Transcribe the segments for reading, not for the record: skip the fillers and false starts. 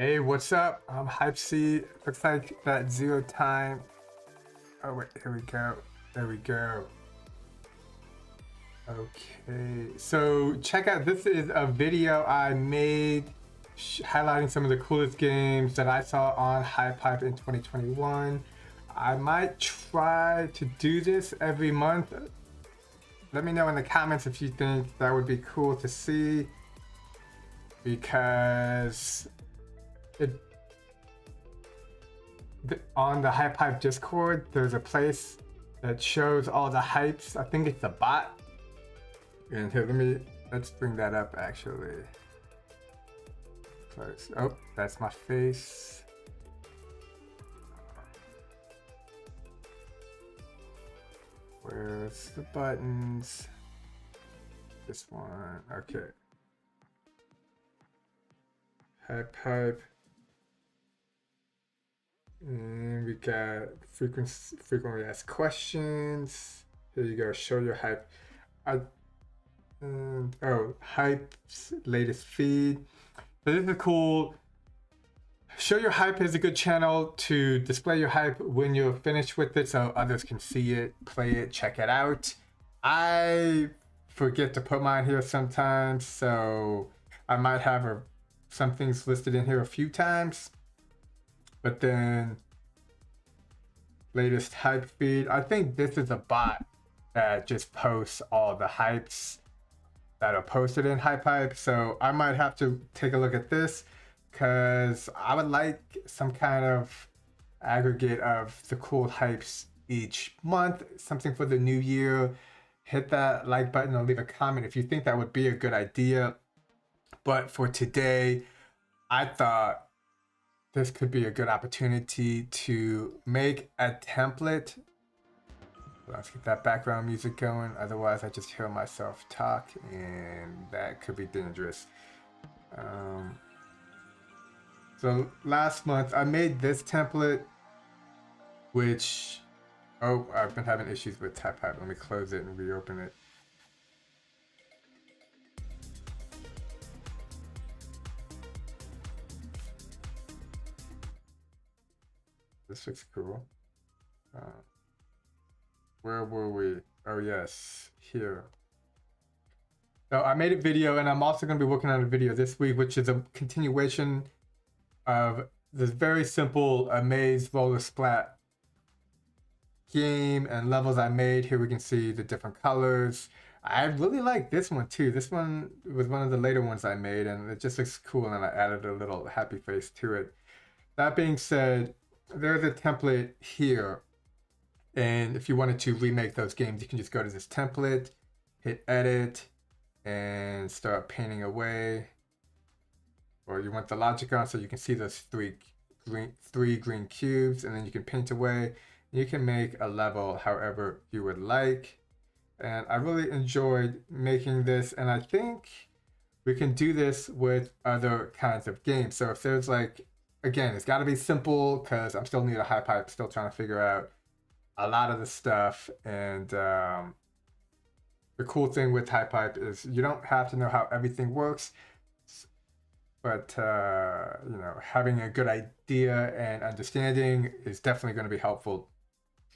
Hey, what's up? I'm Hype C. Looks like that zero time. Oh wait, here we go. There we go. Okay, so check out. This is a video I made highlighting some of the coolest games that I saw on HypeHype in 2021. I might try to do this every month. Let me know in the comments if you think that would be cool to see, because on the HypeHype Discord, there's a place that shows all the hypes. I think it's a bot. And here, let's bring that up actually. Close. Oh, that's my face. Where's the buttons? This one. Okay. HypeHype. And we got frequently asked questions. Here you go. Show your hype. Hype's latest feed. So this is cool. Show Your Hype is a good channel to display your hype when you're finished with it, so others can see it, play it, check it out. I forget to put mine here sometimes, so I might have some things listed in here a few times. But then latest hype feed. I think this is a bot that just posts all the hypes that are posted in HypeHype. So I might have to take a look at this, because I would like some kind of aggregate of the cool hypes each month, something for the new year. Hit that like button or leave a comment if you think that would be a good idea. But for today, I thought this could be a good opportunity to make a template. Let's get that background music going. Otherwise, I just hear myself talk, and that could be dangerous. So last month, I made this template, which... Oh, I've been having issues with HypeHype. Let me close it and reopen it. This looks cool. Where were we? Oh yes, here. So I made a video, and I'm also going to be working on a video this week, which is a continuation of this very simple Amaze Roller Splat game and levels I made. Here we can see the different colors. I really like this one too. This one was one of the later ones I made, and it just looks cool, and I added a little happy face to it. That being said, there's a template here. And if you wanted to remake those games, you can just go to this template, hit edit, and start painting away. Or you want the logic on so you can see those three green cubes, and then you can paint away. You can make a level however you would like. And I really enjoyed making this, and I think we can do this with other kinds of games. So if there's like, again, it's got to be simple, because I'm still new to HypeHype, still trying to figure out a lot of the stuff. And the cool thing with HypeHype is you don't have to know how everything works, but you know, having a good idea and understanding is definitely going to be helpful.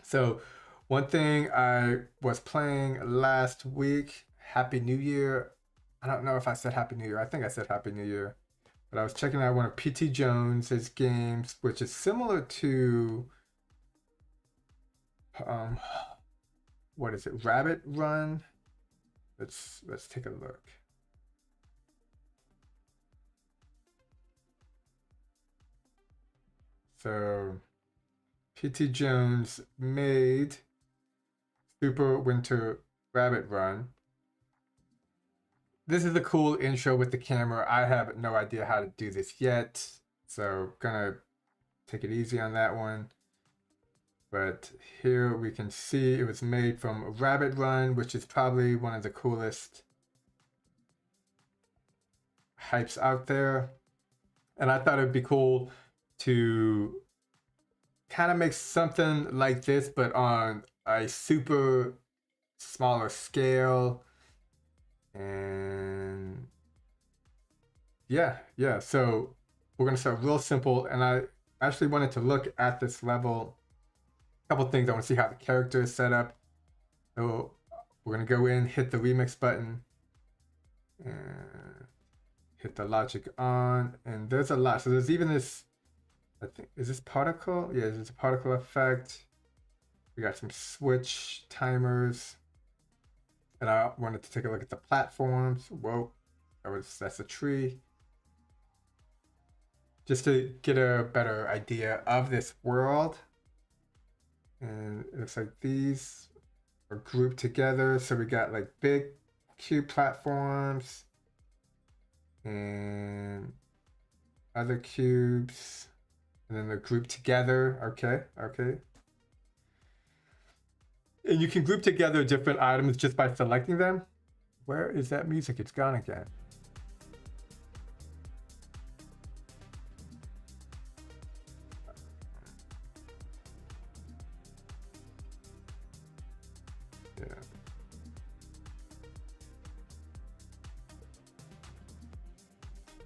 So one thing I was playing last week, Happy New Year. I don't know if I said Happy New Year. I think I said Happy New Year. But I was checking out one of PT Jones's games, which is similar to what is it? Rabbit Run. Let's take a look. So PT Jones made Super Winter Rabbit Run. This is a cool intro with the camera. I have no idea how to do this yet, so gonna take it easy on that one. But here we can see it was made from Rabbit Run, which is probably one of the coolest hypes out there. And I thought it'd be cool to kind of make something like this, but on a super smaller scale. And yeah, so we're gonna start real simple, and I actually wanted to look at this level. A couple things. I want to see how the character is set up. So we're gonna go in, hit the remix button, and hit the logic on, and there's a lot. So there's even this, I think, is this particle? Yeah, there's a particle effect. We got some switch timers. And I wanted to take a look at the platforms. Whoa, that's a tree. Just to get a better idea of this world. And it looks like these are grouped together. So we got like big cube platforms and other cubes, and then they're grouped together. Okay. And you can group together different items just by selecting them. Where is that music? It's gone again. Yeah.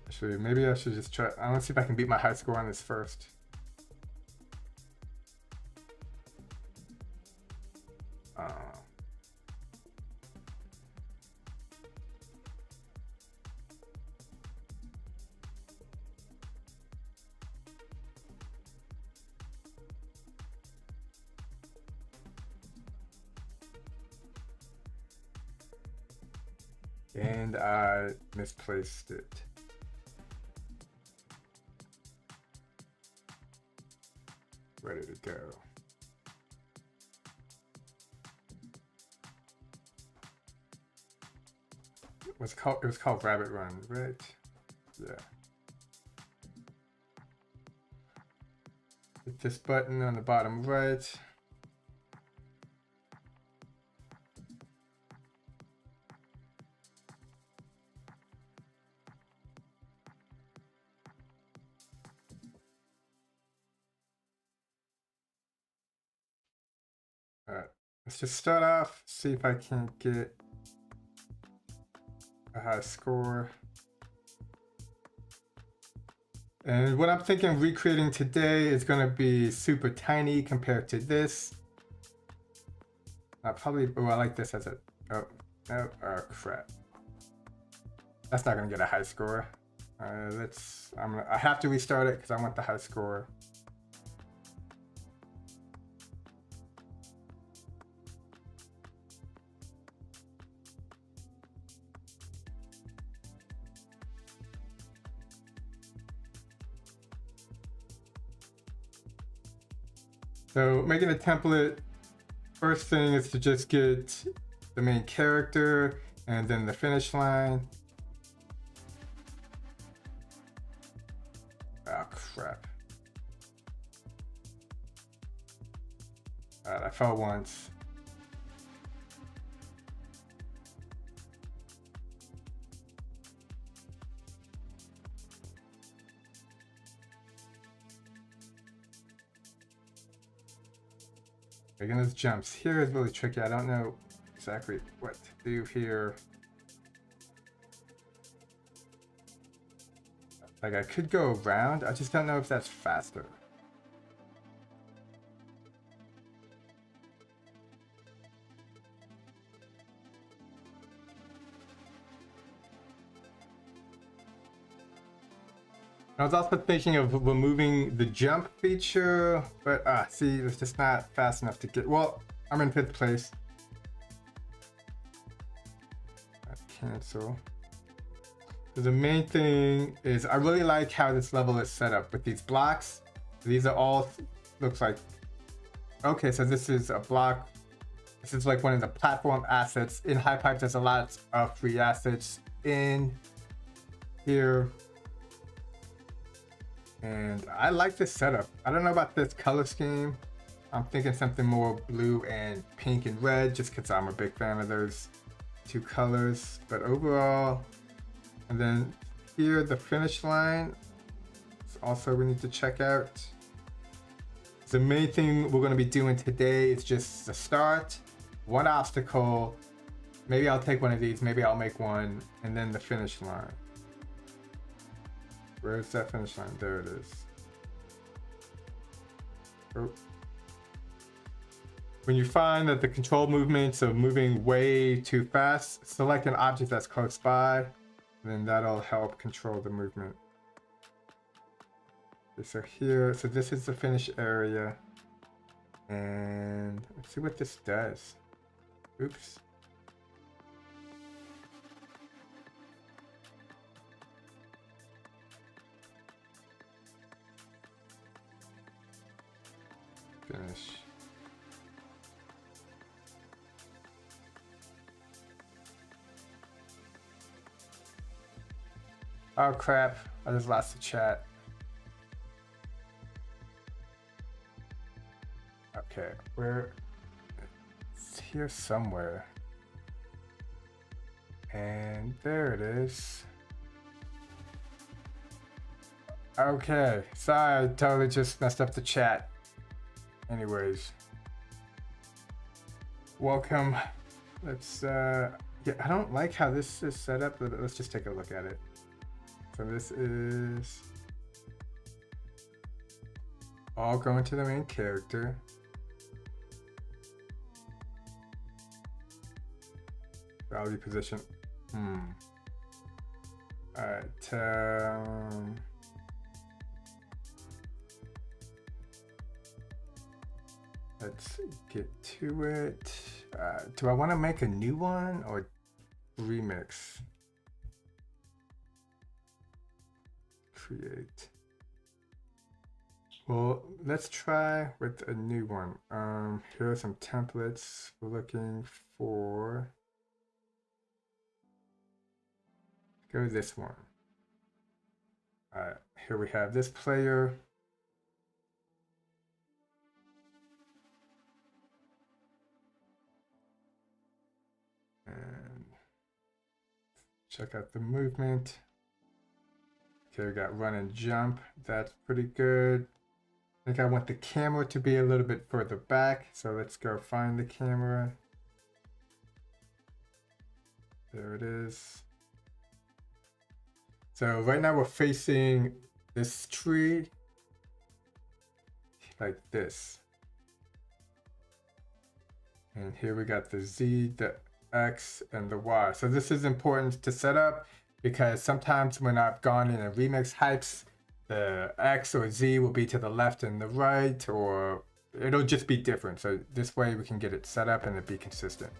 Actually, maybe I should just try. I want to see if I can beat my high score on this first. And I misplaced it. Where did it go? It was called Rabbit Run, right? Yeah. Hit this button on the bottom right. Let's just start off, see if I can get a high score. And what I'm thinking recreating today is going to be super tiny compared to this. I like this as a, oh crap. That's not going to get a high score. I have to restart it because I want the high score. So making a template, first thing is to just get the main character and then the finish line. Oh crap. I fell once. Again, those jumps here is really tricky. I don't know exactly what to do here. Like I could go around, I just don't know if that's faster. I was also thinking of removing the jump feature, but see, it's just not fast enough to get. Well, I'm in 5th place. Cancel. So the main thing is I really like how this level is set up with these blocks. These are all, looks like, okay, so this is a block. This is like one of the platform assets. In HypeHype, there's a lot of free assets in here. And I like this setup. I don't know about this color scheme. I'm thinking something more blue and pink and red just because I'm a big fan of those two colors. But overall, and then here the finish line is also we need to check out. The main thing we're going to be doing today is just the start, one obstacle. Maybe I'll take one of these, maybe I'll make one, and then the finish line. Where's that finish line? There it is. Oh. When you find that the control movements are moving way too fast, select an object that's close by, and then that'll help control the movement. Okay, so here, so this is the finish area. And let's see what this does. Oops. Finish. Oh crap, I just lost the chat. Okay, it's here somewhere. And there it is. Okay, sorry, I totally just messed up the chat. Anyways. Welcome. Let's, yeah, I don't like how this is set up, but let's just take a look at it. So this is all going to the main character. Value position. Alright, let's get to it. Do I want to make a new one or remix? Create. Well, let's try with a new one. Here are some templates. We're looking for. Go with this one. Here we have this player. And check out the movement. Okay, we got run and jump. That's pretty good. I think I want the camera to be a little bit further back. So let's go find the camera. There it is. So right now we're facing this tree like this. And here we got the Z, the X, and the Y. So this is important to set up because sometimes when I've gone in and remix hypes, the X or Z will be to the left and the right, or it'll just be different. So this way we can get it set up and it be consistent.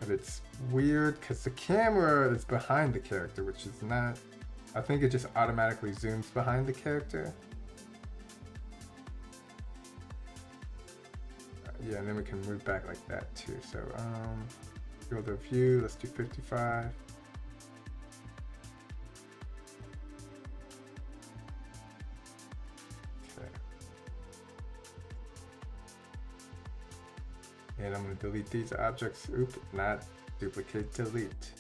But it's weird because the camera is behind the character, which is not, I think it just automatically zooms behind the character. Yeah, and then we can move back like that too. So field of view, let's do 55. Okay. And I'm going to delete these objects. Oop, not duplicate, delete.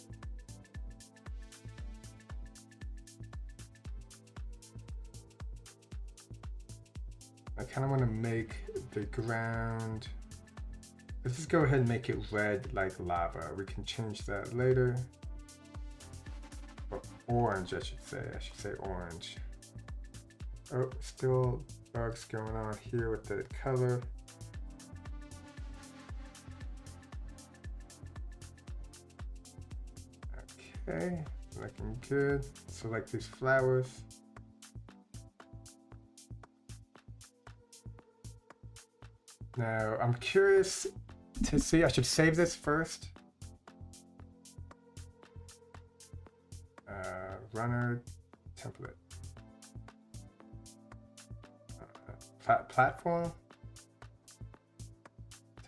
I kind of want to make the ground, let's just go ahead and make it red like lava. We can change that later. Or orange, I should say orange. Oh, still bugs going on here with the color. Okay, looking good. Select these flowers. Now, I'm curious to see, I should save this first. Runner template. Platform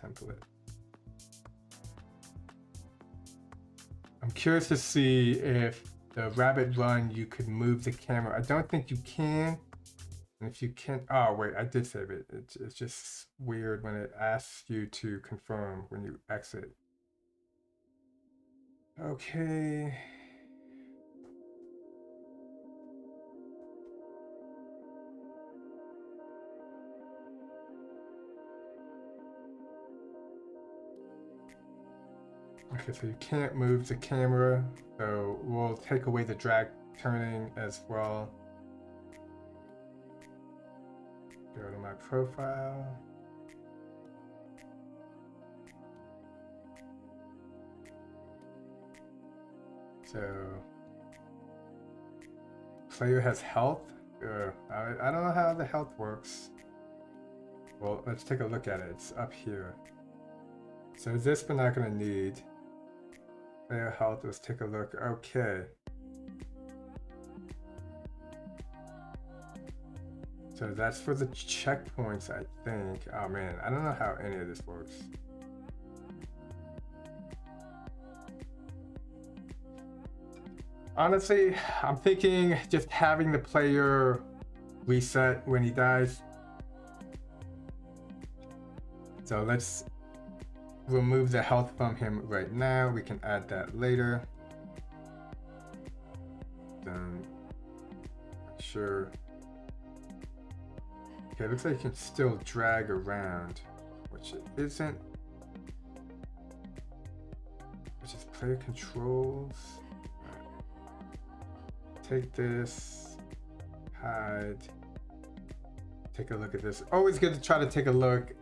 template. I'm curious to see if the rabbit run, you could move the camera. I don't think you can. And if you can, oh wait, I did save it. It's just weird when it asks you to confirm when you exit. Okay. Okay, so you can't move the camera, so we'll take away the drag turning as well. Go to my profile. So, player has health. I don't know how the health works. Well, let's take a look at it. It's up here. So this we're not gonna need. Player health, let's take a look. Okay. So that's for the checkpoints, I think. Oh man, I don't know how any of this works. Honestly, I'm thinking just having the player reset when he dies. So let's remove the health from him right now. We can add that later. Then, sure. Okay, looks like you can still drag around, which it isn't. Which is player controls. Take this, hide, take a look at this. Always good to try to take a look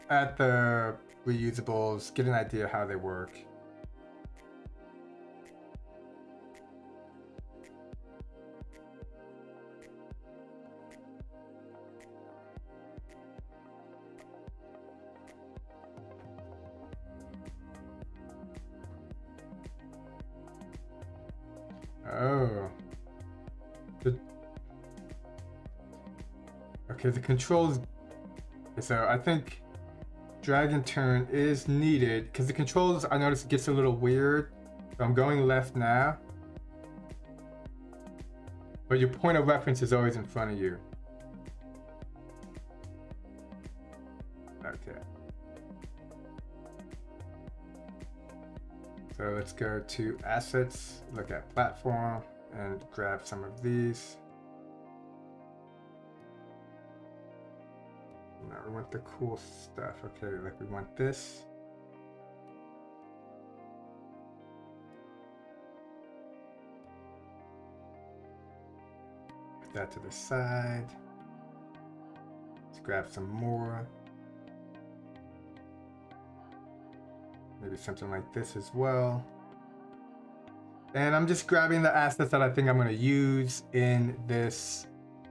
at the reusables, get an idea how they work. Oh. Okay, the controls. So I think drag and turn is needed because the controls, I notice it gets a little weird. So I'm going left now. But your point of reference is always in front of you. Okay. So let's go to assets, look at platform, and grab some of these. Now we want the cool stuff. Okay, like we want this. Put that to the side. Let's grab some more. Maybe something like this as well. And I'm just grabbing the assets that I think I'm going to use in this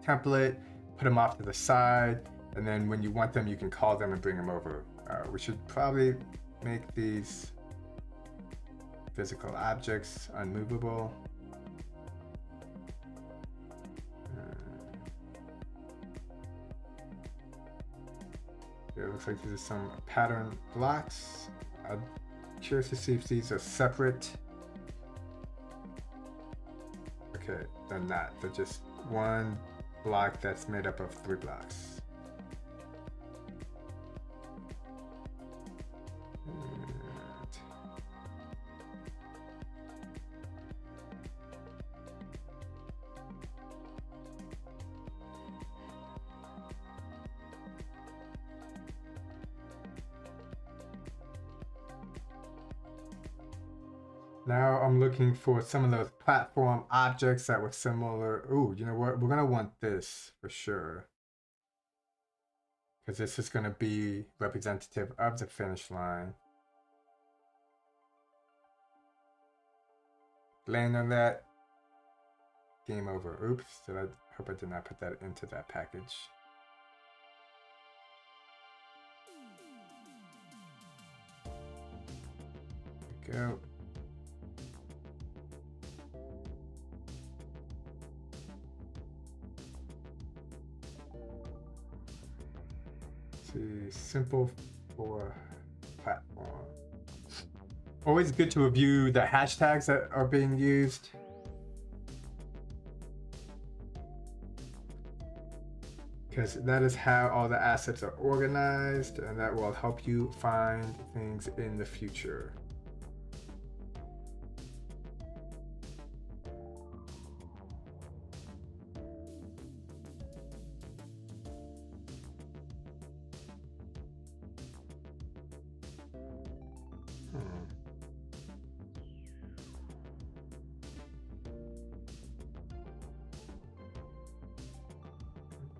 template, put them off to the side, and then when you want them, you can call them and bring them over. We should probably make these physical objects unmovable. It looks like these are some pattern blocks. I'm curious to see if these are separate. Okay, they're not. They're just one block that's made up of 3 blocks. Now I'm looking for some of those platform objects that were similar. Ooh, you know what? We're gonna want this for sure. Because this is gonna be representative of the finish line. Land on that. Game over. Oops, I hope I did not put that into that package. There we go. Simple for platform. Always good to review the hashtags that are being used. Because that is how all the assets are organized, and that will help you find things in the future.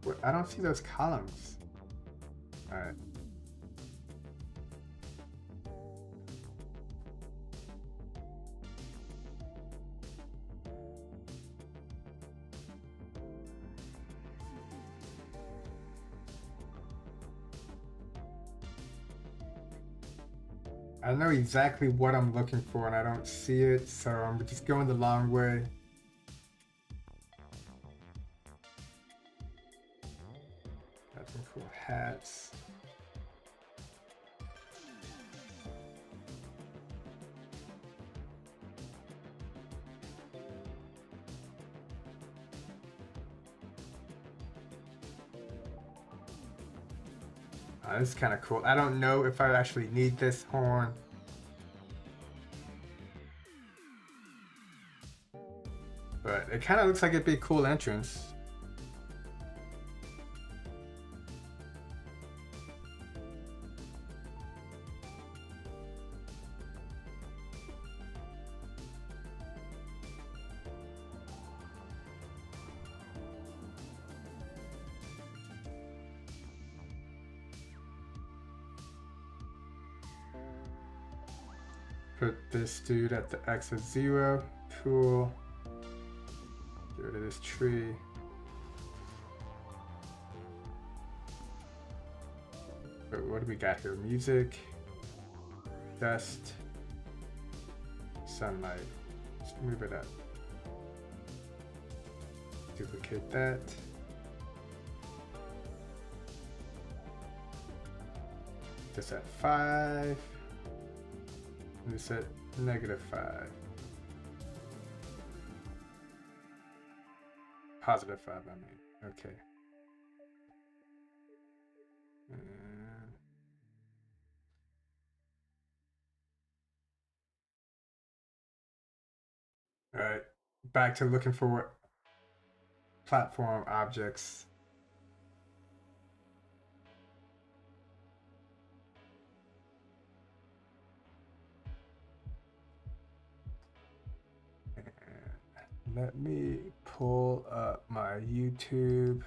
What? I don't see those columns. All right. I know exactly what I'm looking for and I don't see it, so I'm just going the long way. Got some cool hats. This is kind of cool. I don't know if I actually need this horn. But it kind of looks like it'd be a cool entrance. Put this dude at the X of 0. Cool. Get rid of this tree. But what do we got here? Music, dust, sunlight. Let's move it up. Duplicate that. This at 5. This at -5. +5, I mean. Okay. All right. Back to looking for platform objects. Let me pull up my YouTube.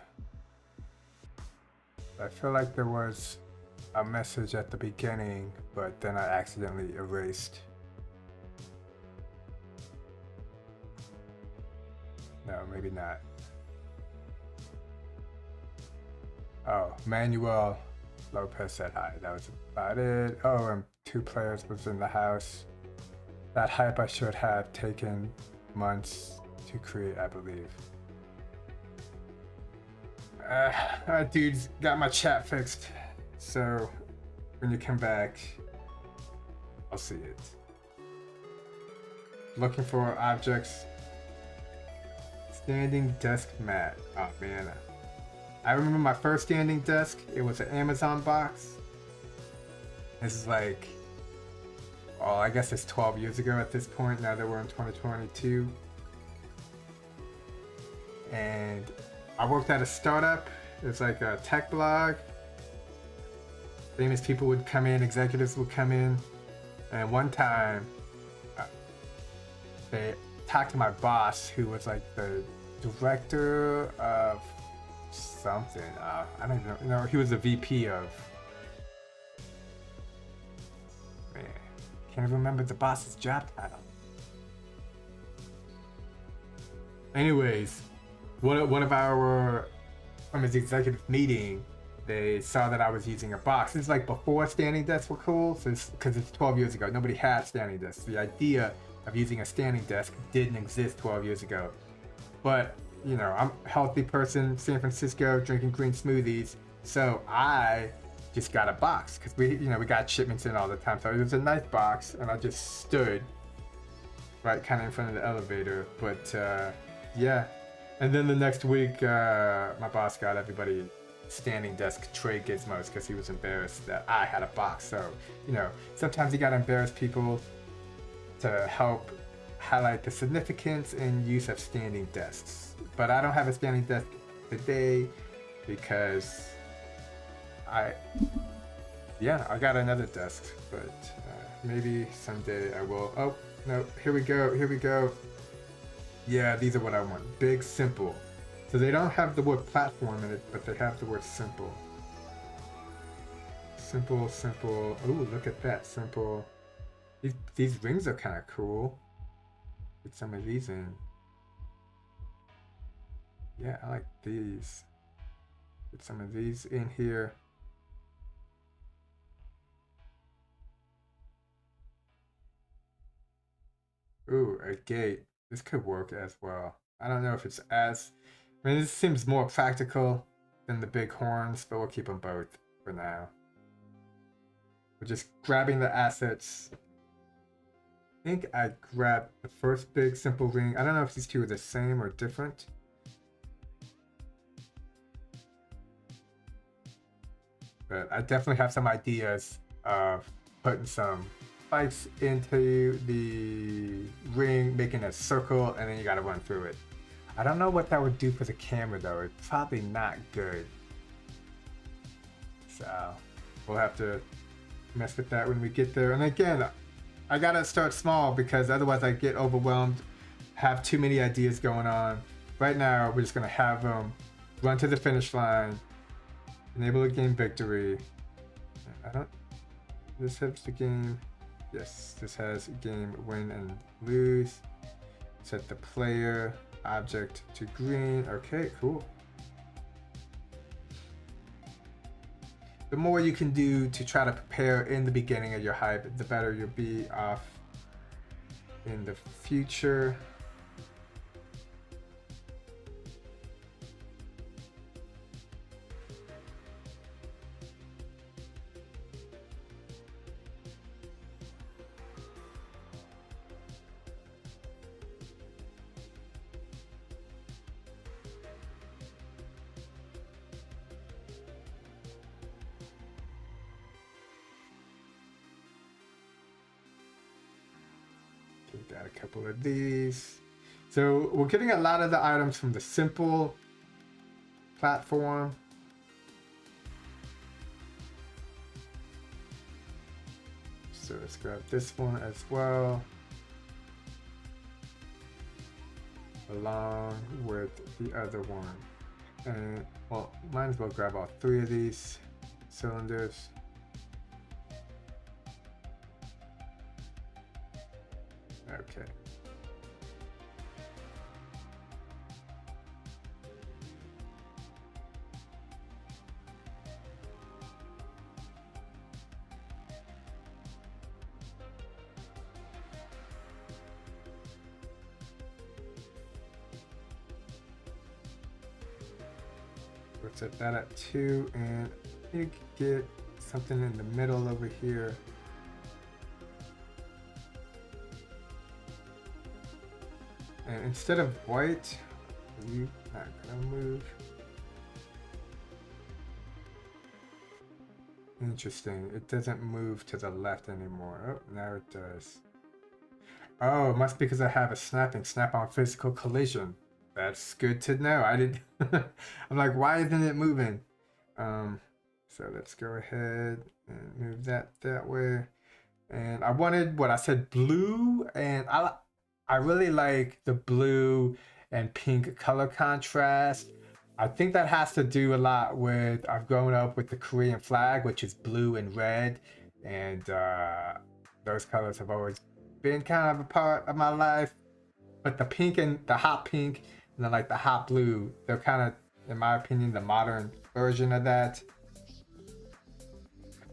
I feel like there was a message at the beginning, but then I accidentally erased. No, maybe not. Oh, Manuel Lopez said hi. That was about it. Oh, and 2 players was in the house. That hype I should have taken months to create, I believe. Dude's got my chat fixed, so when you come back, I'll see it. Looking for objects. Standing desk mat. Oh man, I remember my first standing desk. It was an Amazon box. This is like, oh, I guess it's 12 years ago at this point. Now that we're in 2022. And I worked at a startup. It's like a tech blog. Famous people would come in, executives would come in. And one time, they talked to my boss, who was like the director of something. I don't even know. He was the VP of. Man, can't remember the boss's job title. Anyways, one of our, from his executive meeting, they saw that I was using a box. It's like before standing desks were cool, so because it's 12 years ago. Nobody had standing desks. The idea of using a standing desk didn't exist 12 years ago. But, you know, I'm a healthy person, San Francisco, drinking green smoothies. So I just got a box because we got shipments in all the time. So it was a nice box, and I just stood right kind of in front of the elevator. But yeah. And then the next week, my boss got everybody standing desk tray gizmos because he was embarrassed that I had a box. So, you know, sometimes you gotta embarrass people to help highlight the significance and use of standing desks. But I don't have a standing desk today because I got another desk, but maybe someday I will. Oh, no, here we go. Yeah, these are what I want. Big, simple. So they don't have the word platform in it, but they have the word simple. Simple, simple. Ooh, look at that, simple. These rings are kind of cool. Get some of these in. Yeah, I like these. Get some of these in here. Ooh, a gate. This could work as well. I don't know if it's as... I mean, this seems more practical than the big horns, but we'll keep them both for now. We're just grabbing the assets. I think I grabbed the first big simple ring. I don't know if these two are the same or different. But I definitely have some ideas of putting some spikes into the ring, making a circle, and then you gotta run through it. I don't know what that would do for the camera though. It's probably not good. So we'll have to mess with that when we get there. And again, I gotta start small because otherwise I get overwhelmed, have too many ideas going on. Right now, we're just gonna have them run to the finish line, enable a game victory. This has the game, yes, this has game win and lose. Set the player object to green. Okay, cool. The more you can do to try to prepare in the beginning of your hype, the better you'll be off in the future. Got a couple of these. So we're getting a lot of the items from the simple platform. So let's grab this one as well, along with the other one. And well, might as well grab all three of these cylinders. Okay. We'll set that at 2, and you get something in the middle over here. And instead of white, are you not gonna move? Interesting. It doesn't move to the left anymore. Oh, now it does. Oh, it must be because I have a snap-on physical collision. That's good to know. I didn't. I'm like, why isn't it moving? So let's go ahead and move that way. And I wanted what I said, blue, and I really like the blue and pink color contrast. I think that has to do a lot with I've grown up with the Korean flag, which is blue and red, and those colors have always been kind of a part of my life. But the pink and the hot pink and then like the hot blue, they're kind of, in my opinion, the modern version of that.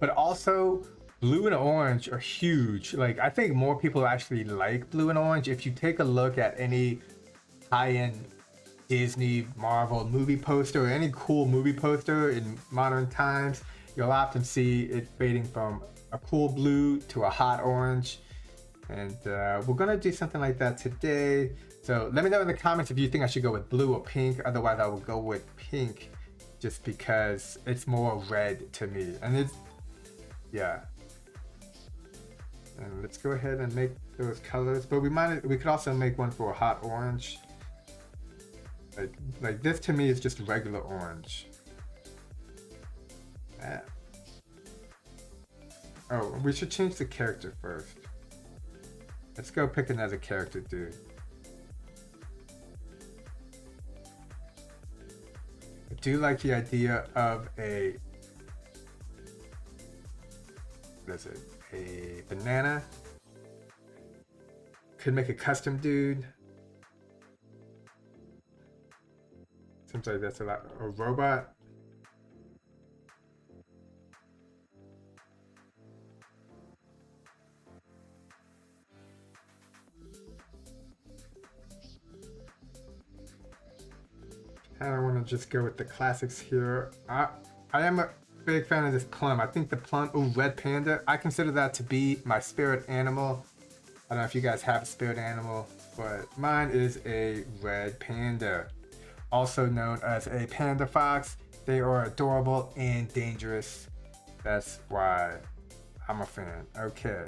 But also, blue and orange are huge. Like, I think more people actually like blue and orange. If you take a look at any high-end Disney, Marvel movie poster or any cool movie poster in modern times, you'll often see it fading from a cool blue to a hot orange. And we're gonna do something like that today. So let me know in the comments if you think I should go with blue or pink. Otherwise, I will go with pink just because it's more red to me. And it's, yeah. And let's go ahead and make those colors. But we could also make one for a hot orange. Like this to me is just regular orange. Ah. Oh, we should change the character first. Let's go pick another character, dude. do like the idea of a, what is it? A banana. Could make a custom dude. Seems like that's a robot. I don't want to just go with the classics here. I am a big fan of this plum. I think the plum, ooh, red panda. I consider that to be my spirit animal. I don't know if you guys have a spirit animal, but mine is a red panda. Also known as a panda fox. They are adorable and dangerous. That's why I'm a fan. Okay.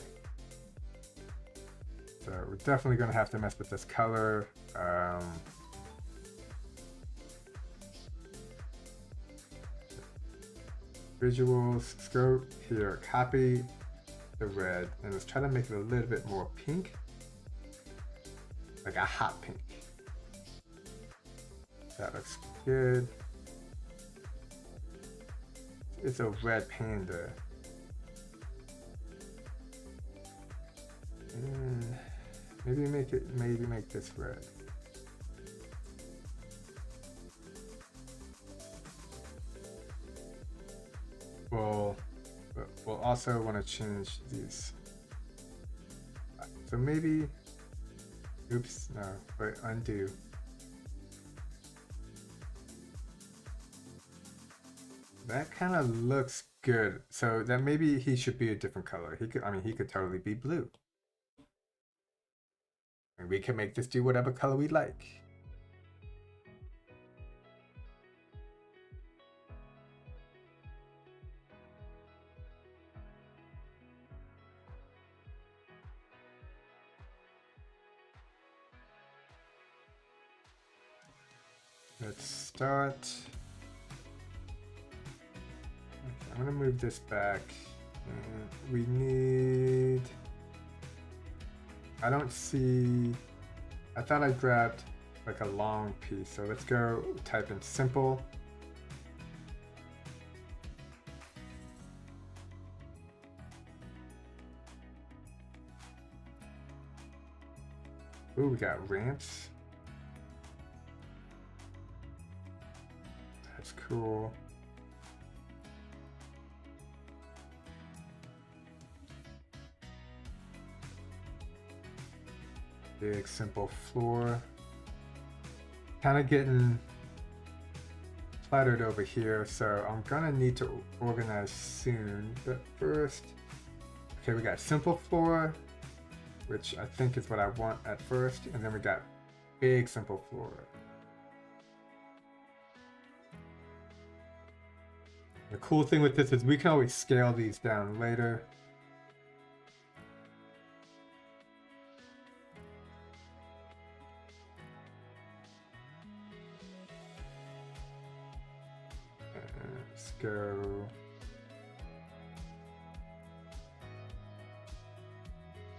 So we're definitely gonna have to mess with this color. Visuals, let's go here, copy the red, and let's try to make it a little bit more pink. Like a hot pink. That looks good. It's a red panda. And maybe make this red. We'll also want to change these. So maybe, oops, no, wait, undo. That kind of looks good. So then maybe he should be a different color. He could, I mean, he could totally be blue. And we can make this do whatever color we like. Let's start. I'm gonna move this back. We need, I don't see, I thought I grabbed like a long piece. So let's go type in simple. Ooh, we got ramps. That's cool. Big simple floor. Kind of getting cluttered over here, so I'm gonna need to organize soon. But first, okay, we got simple floor, which I think is what I want at first, and then we got big simple floor. The cool thing with this is we can always scale these down later. Let's go.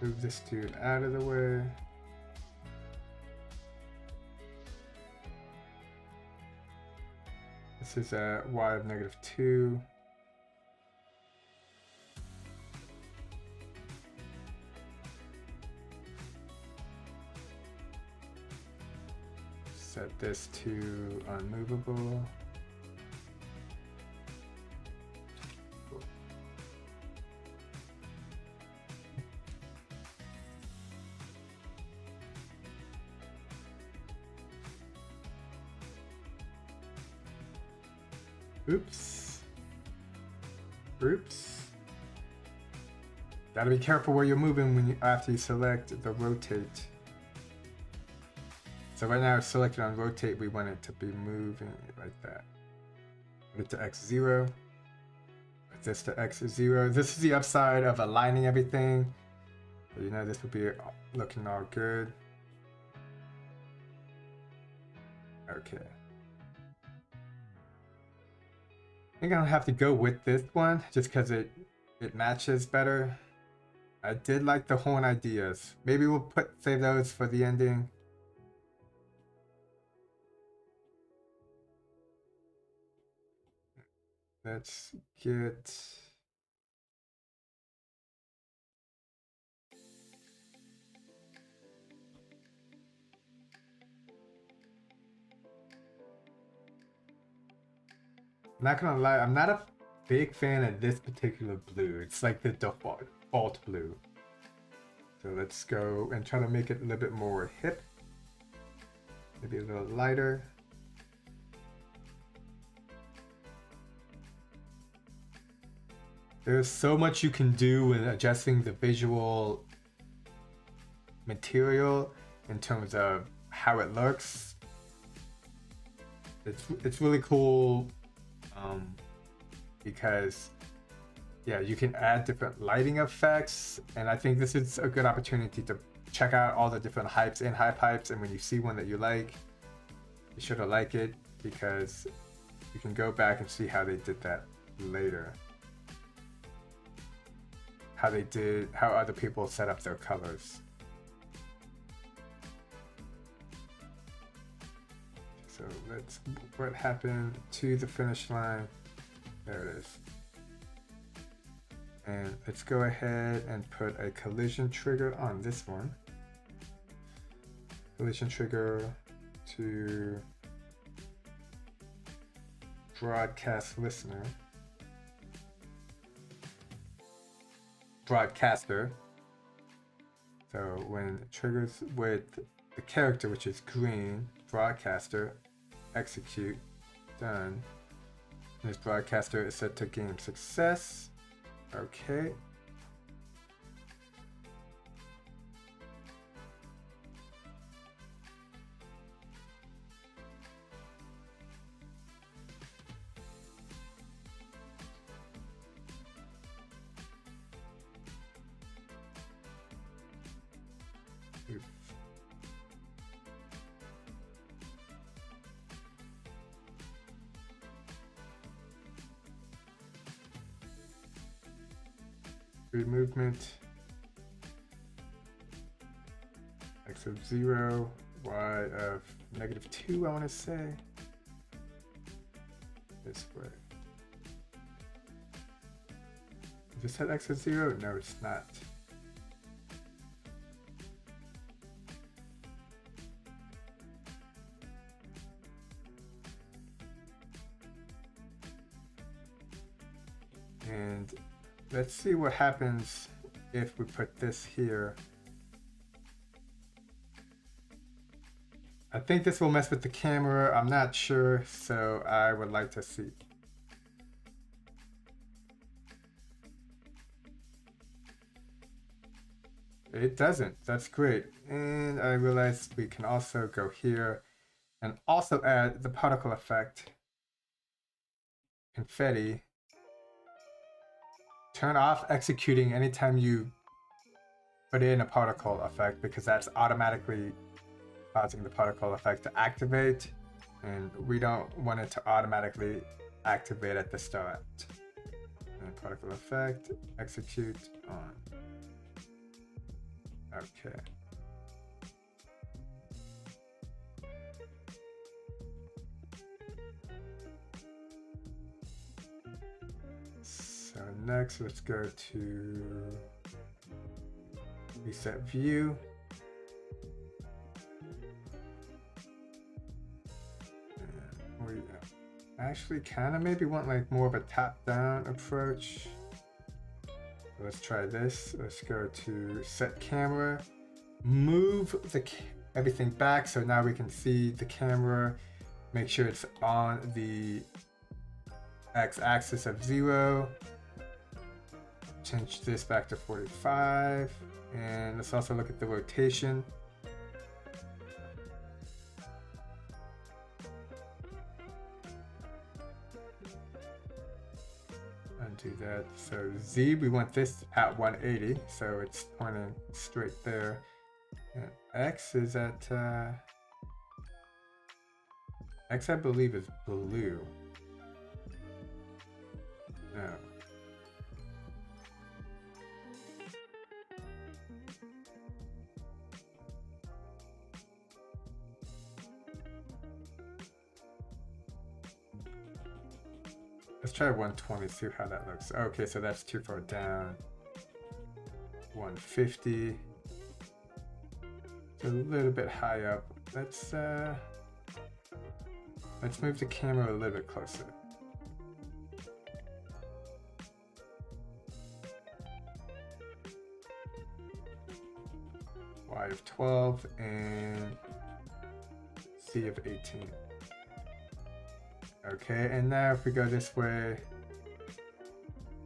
Move this dude out of the way. This is a y of -2. Set this to unmovable. Oops. Oops. Gotta be careful where you're moving when after you select the rotate. So right now it's selected on rotate, we want it to be moving like that. Put it to X0. Put this to X0. This is the upside of aligning everything. So you know this will be looking all good. Okay. I think I'll have to go with this one just because it matches better. I did like the horn ideas. Maybe we'll save those for the ending. . let's get not gonna lie, I'm not a big fan of this particular blue. It's like the default blue. So let's go and try to make it a little bit more hip. Maybe a little lighter. There's so much you can do with adjusting the visual material in terms of how it looks. It's really cool because yeah, you can add different lighting effects, and I think this is a good opportunity to check out all the different hypes in HypeHypes, and when you see one that you like, be sure to like it because you can go back and see how they did that later. How other people set up their colors. So let's, what happened to the finish line? There it is. And let's go ahead and put a collision trigger on this one. Collision trigger to broadcast listener. Broadcaster. So when it triggers with the character, which is green, broadcaster, execute, done. This broadcaster is set to game success. Okay. Movement, x of 0, y of -2, I want to say. This way. Is this at x of 0? No, it's not. And let's see what happens if we put this here. I think this will mess with the camera. I'm not sure, so I would like to see. It doesn't. That's great. And I realized we can also go here and also add the particle effect. Confetti. Turn off executing anytime you put in a particle effect because that's automatically causing the particle effect to activate, and we don't want it to automatically activate at the start. And particle effect, execute on. Okay. So next, let's go to reset view. And we actually kind of maybe want like more of a top-down approach. So let's try this. Let's go to set camera, move everything back so now we can see the camera. Make sure it's on the x-axis of 0. Change this back to 45, and let's also look at the rotation. Undo that. So Z, we want this at 180, so it's pointing straight there. And X is at X, I believe, is blue. No. Let's try 120, see how that looks. Okay, so that's too far down. 150. It's a little bit high up. Let's move the camera a little bit closer. Y of 12 and C of 18. Okay, and now if we go this way,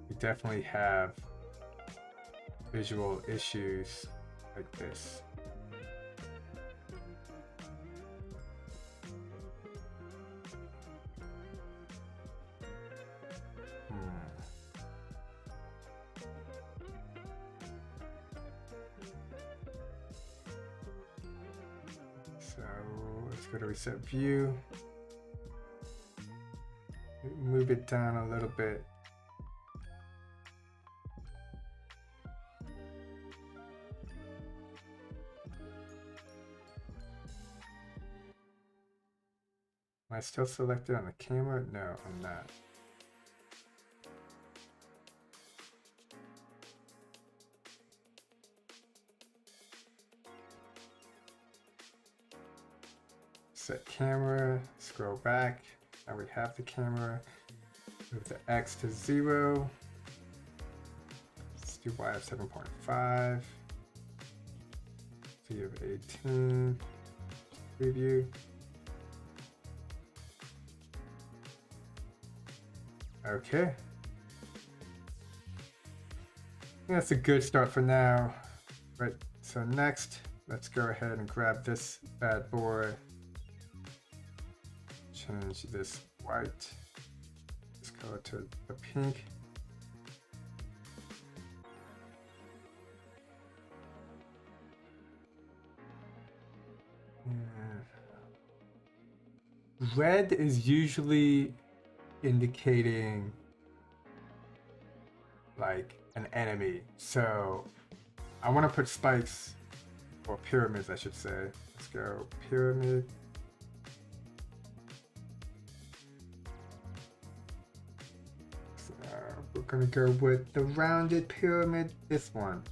we definitely have visual issues like this. So let's go to reset view. Move it down a little bit. Am I still selected on the camera? No, I'm not. Set camera, scroll back. Now we have the camera. Move the X to 0. Let's do Y of 7.5. C of 18. Preview. Okay. That's a good start for now. Right, so next, let's go ahead and grab this bad boy. Change this white, this color to the pink. Red is usually indicating like an enemy. So I want to put spikes, or pyramids I should say. Let's go pyramid. We're gonna go with the rounded pyramid, this one.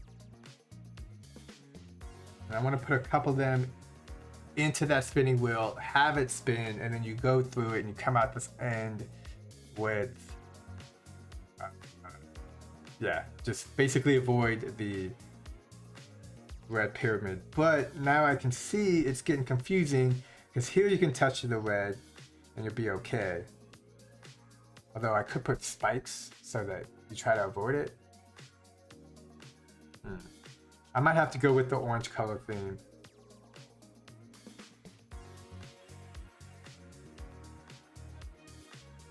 And I want to put a couple of them into that spinning wheel, have it spin, and then you go through it and you come out this end with, yeah, just basically avoid the red pyramid. But now I can see it's getting confusing because here you can touch the red and you'll be okay. Although I could put spikes so that you try to avoid it. I might have to go with the orange color theme.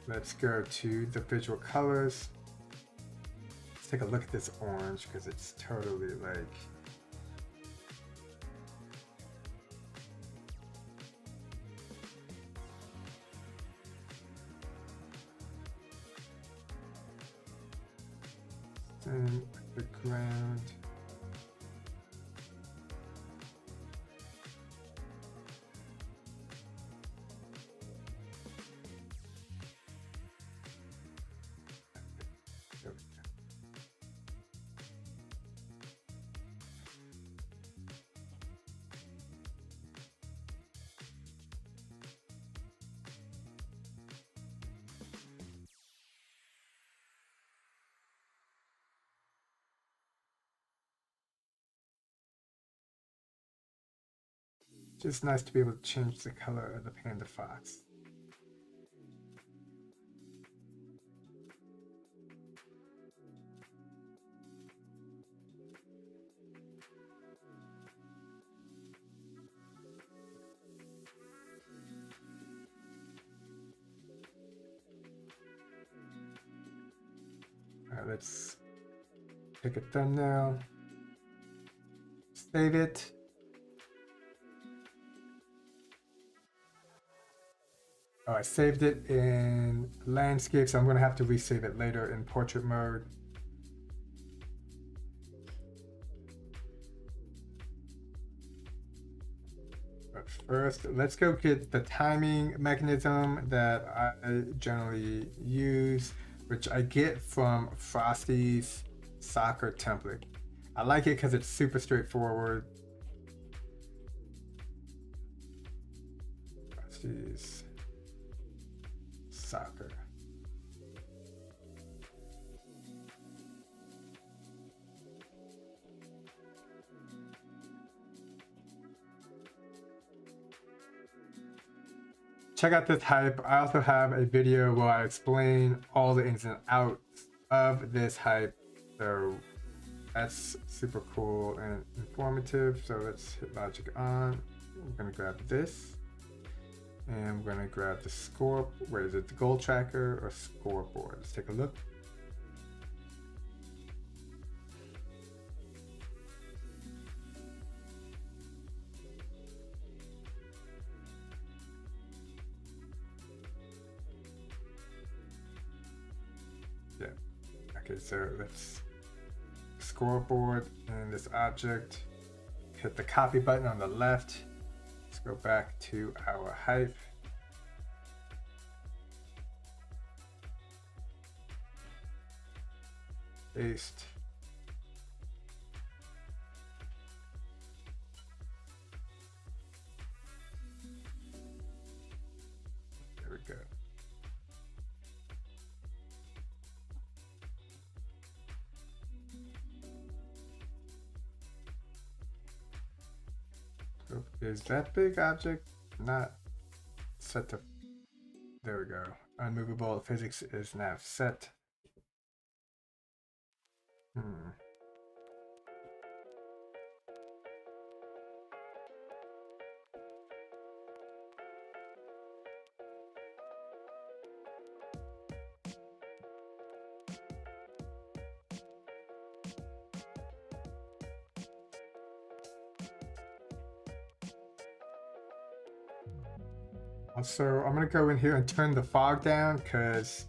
Let's go to the visual colors. Let's take a look at this orange because it's totally like, and the ground. Just nice to be able to change the color of the panda fox. All right, let's pick a thumbnail, save it. Oh, I saved it in landscape, so I'm going to have to resave it later in portrait mode. But first, let's go get the timing mechanism that I generally use, which I get from Frosty's soccer template. I like it because it's super straightforward. Frosty's soccer. Check out this hype. I also have a video where I explain all the ins and outs of this hype. So that's super cool and informative. So let's hit logic on. We're gonna grab this. And we're gonna grab the score. Where is it? The goal tracker or scoreboard? Let's take a look. Yeah. Okay, so let's scoreboard and this object. Hit the copy button on the left. Let's go back to our hype. Paste. There we go. So is that big object not set to? There we go. Unmovable physics is now set. Also, I'm gonna go in here and turn the fog down because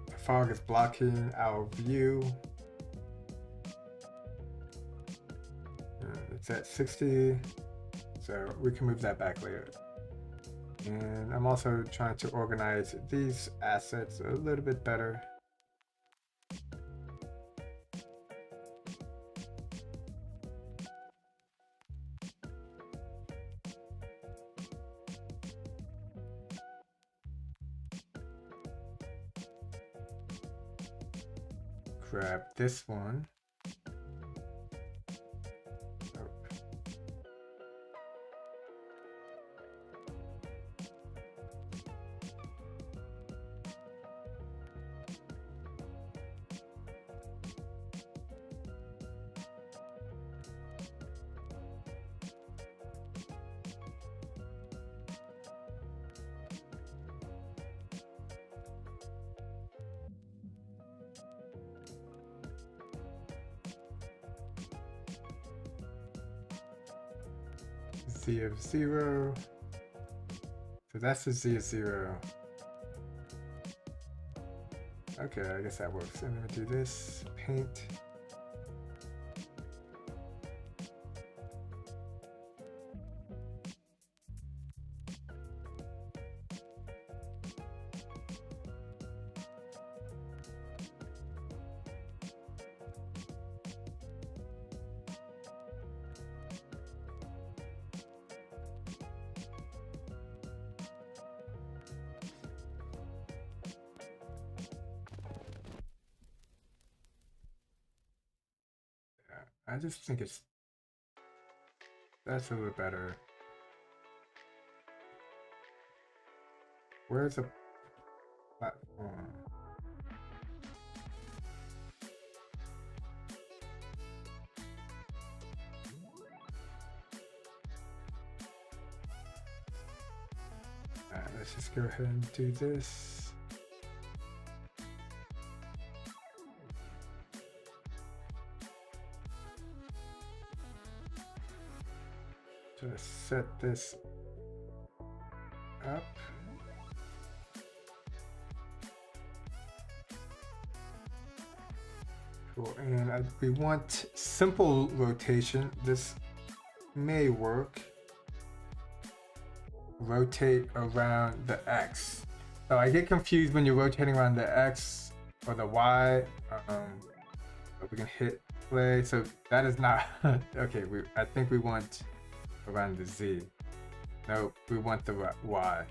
the fog is blocking our view. And it's at 60, so we can move that back later. And I'm also trying to organize these assets a little bit better. Grab this one. Z of 0. So that's the Z of 0. Okay, I guess that works. And then we do this, paint. I just think that's a little better. Where's the platform? Let's just go ahead and do this. Just set this up. Cool. And we want simple rotation. This may work. Rotate around the X. So I get confused when you're rotating around the X or the Y. But we can hit play. So that is not okay. I think we want around the Z. No, we want the Y.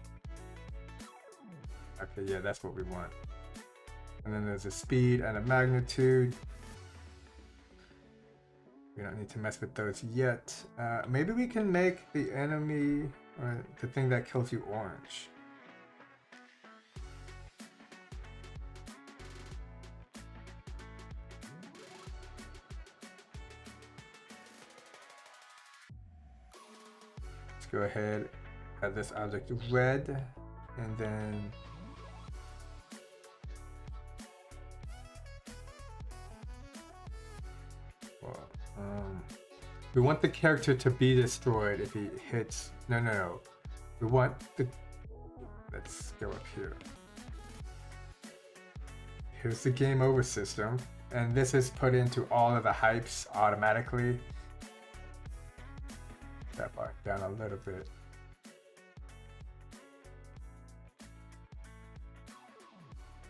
Okay, yeah, that's what we want. And then there's a speed and a magnitude. We don't need to mess with those yet. Maybe we can make the enemy or the thing that kills you orange. Let's go ahead, add this object red, and then we want the character to be destroyed if he hits. No. We want the. Let's go up here. Here's the game over system, and this is put into all of the hypes automatically. That bar down a little bit.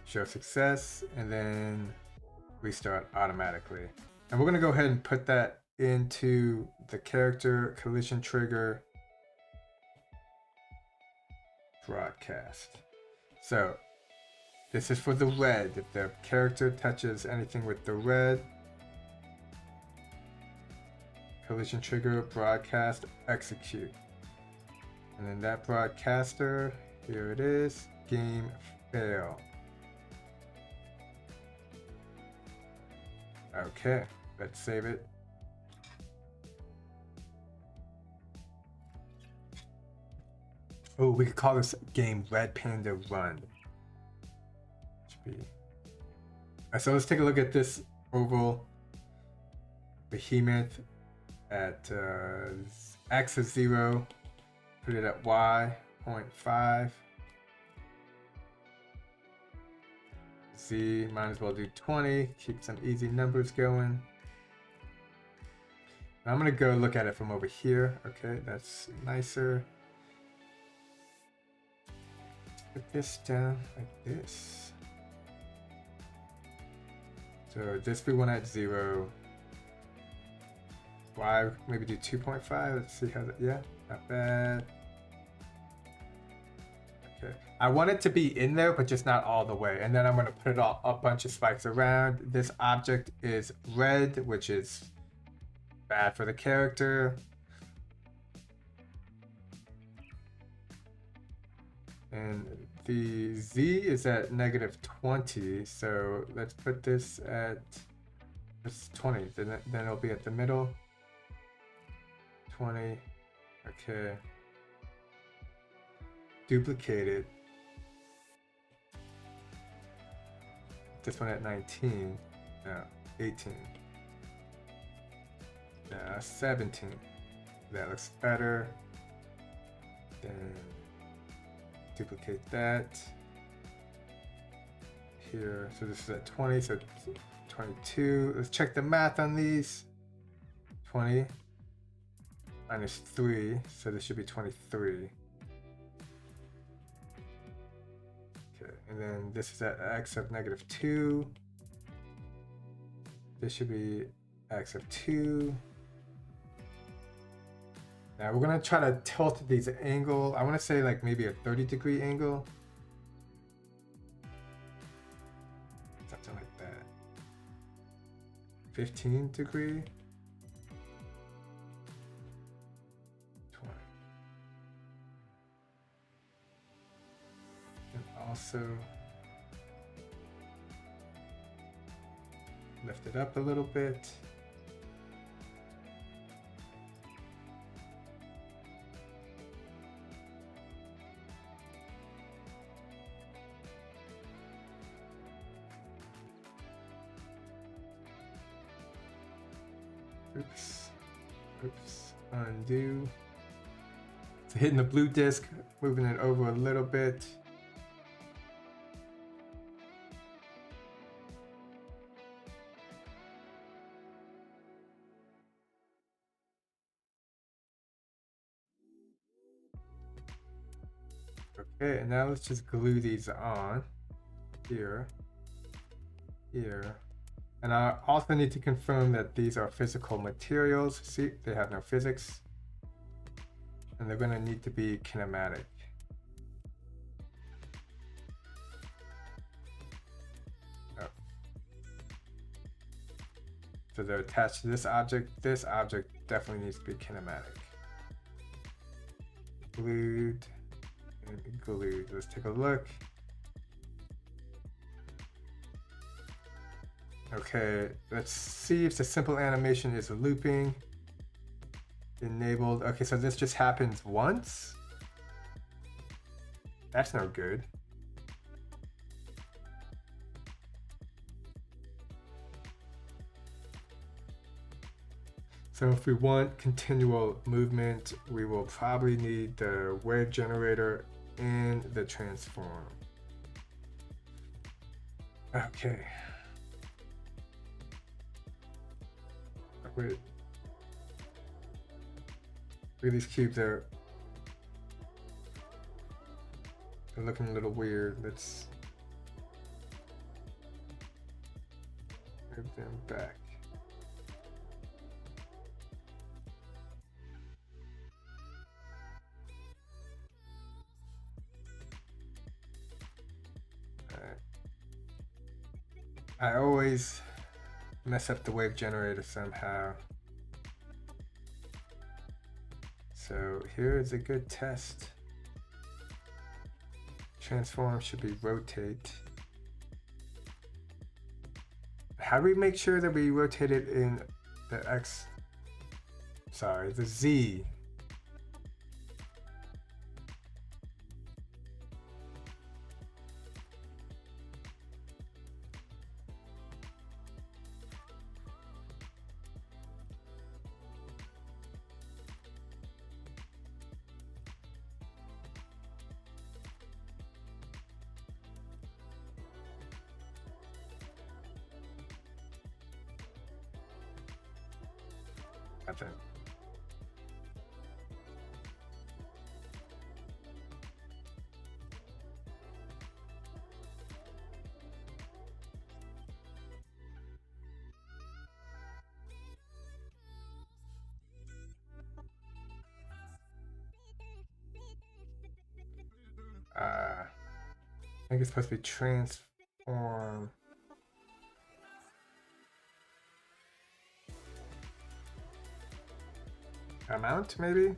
Show success, and then restart automatically. And we're gonna go ahead and put that into the character collision trigger broadcast. So this is for the red. If the character touches anything with the red, collision trigger broadcast execute. And then that broadcaster, here it is, game fail. Okay, let's save it. Oh, we could call this game Red Panda Run. Should be. So let's take a look at this oval behemoth at X is 0. Put it at Y, 0.5. Z, might as well do 20. Keep some easy numbers going. Now I'm gonna go look at it from over here. Okay, that's nicer. Put this down like this. So this we want at 0. Y, maybe do 2.5. Let's see how that, yeah, not bad. Okay, I want it to be in there, but just not all the way. And then I'm gonna put it all, a bunch of spikes around. This object is red, which is bad for the character. And the Z is at -20, so let's put this at it's 20. Then it'll be at the middle. 20. Okay. Duplicate it. This one at 19. No, 18. No, 17. That looks better. Then duplicate that here. So this is at 20, so 22. Let's check the math on these. 20 minus 3, so this should be 23. Okay, and then this is at x of -2. This should be x of 2. Now we're gonna try to tilt these angle. I want to say like maybe a 30-degree angle. Something like that. 15-degree. 20. And also lift it up a little bit. Oops, undo. So hitting the blue disc, moving it over a little bit. Okay, and now let's just glue these on here, here. And I also need to confirm that these are physical materials. See, they have no physics. And they're gonna need to be kinematic. Oh. So they're attached to this object. This object definitely needs to be kinematic. Glued and glued. Let's take a look. Okay, let's see if the simple animation is looping. Enabled. Okay, so this just happens once? That's no good. So if we want continual movement, we will probably need the wave generator and the transform. Okay. Wait. Look at these cubes, they're looking a little weird. Let's move them back. I always mess up the wave generator somehow. So here is a good test. Transform should be rotate. How do we make sure that we rotate it in the X? Sorry, the Z. Nothing. I think it's supposed to be transform. Amount, maybe?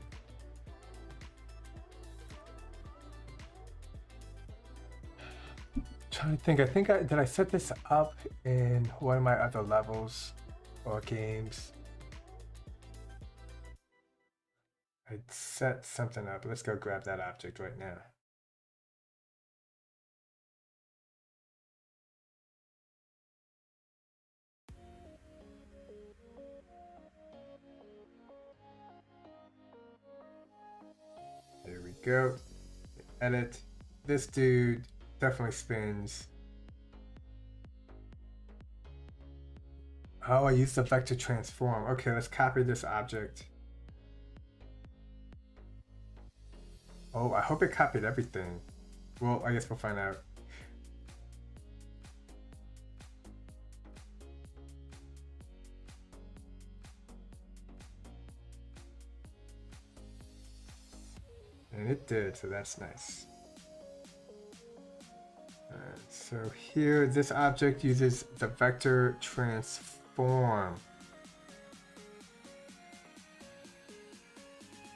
Trying to think. Did I set this up in one of my other levels or games? I'd set something up. Let's go grab that object right now. There we go. Edit. This dude definitely spins. Oh, I used the vector transform. Okay, let's copy this object. Oh, I hope it copied everything. Well, I guess we'll find out. And it did, so that's nice. Alright, so here, this object uses the vector transform.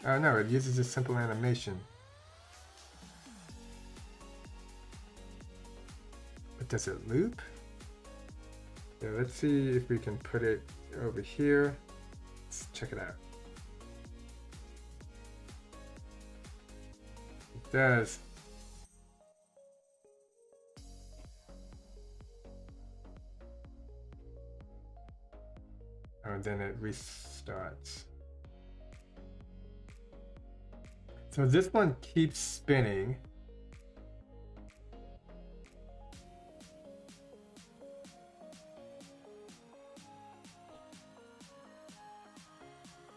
Oh no, it uses a simple animation. But does it loop? Yeah, let's see if we can put it over here. Let's check it out. It does. Oh, and then it restarts. So this one keeps spinning.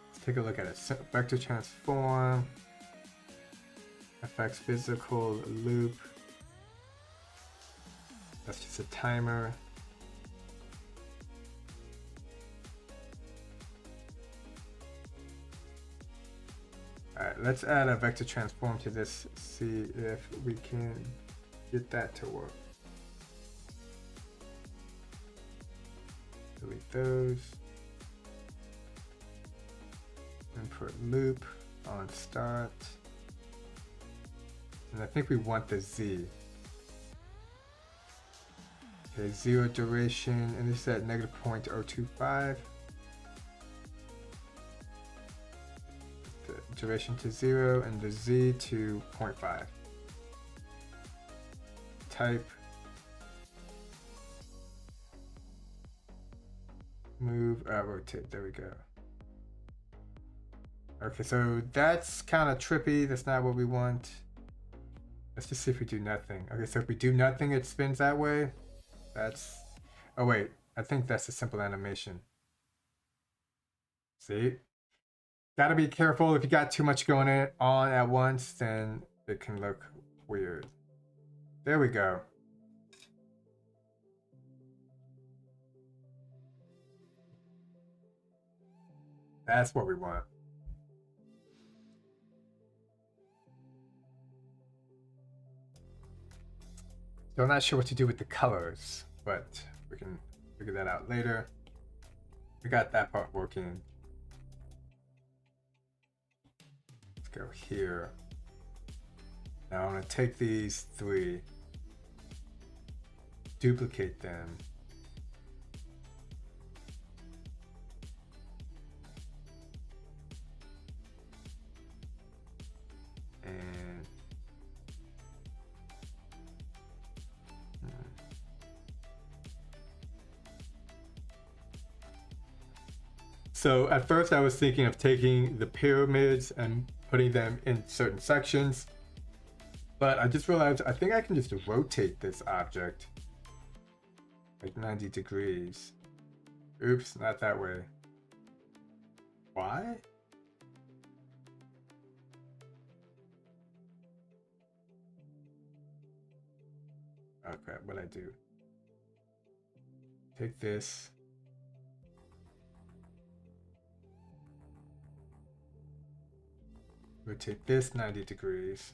Let's take a look at it. Vector transform. effects physical loop. That's just a timer. Alright, let's add a vector transform to this, see if we can get that to work. Delete those. Input loop on start. And I think we want the Z. Okay, 0 duration, and this is at -0.025. The duration to 0 and the Z to 0.5. Type. Move, rotate, there we go. Okay, so that's kind of trippy. That's not what we want. Let's just see if we do nothing. Okay, so if we do nothing, it spins that way. That's, oh wait, I think that's a simple animation. See? Gotta be careful. If you got too much going on at once, then it can look weird. There we go. That's what we want. So I'm not sure what to do with the colors, but we can figure that out later. We got that part working. Let's go here. Now I'm gonna take these 3, duplicate them. And so at first I was thinking of taking the pyramids and putting them in certain sections, but I just realized I think I can just rotate this object like 90 degrees. Oops, not that way. Why? Oh crap, what'd I do? Take this. Rotate this 90 degrees.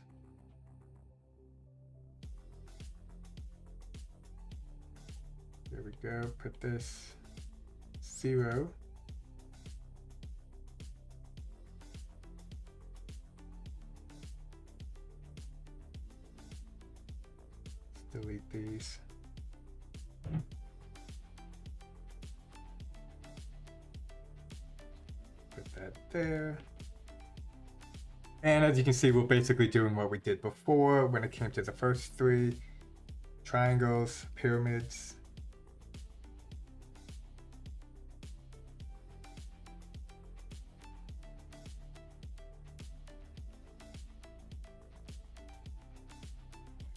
There we go. Put this 0. Let's delete these. Put that there. And as you can see, we're basically doing what we did before when it came to the first 3 triangles, pyramids.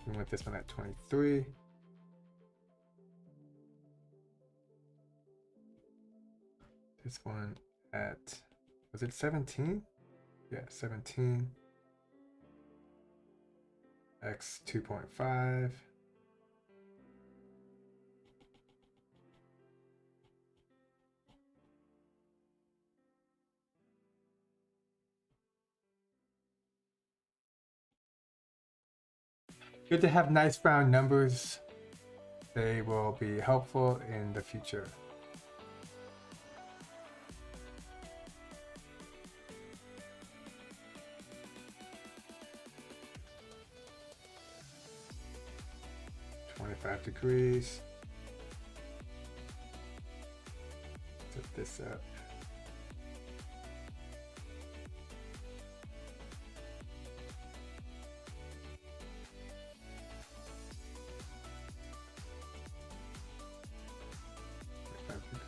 We want this one at 23. This one at, was it 17? Yeah, 17. X 2.5. Good to have nice round numbers. They will be helpful in the future. Degrees. Set this up.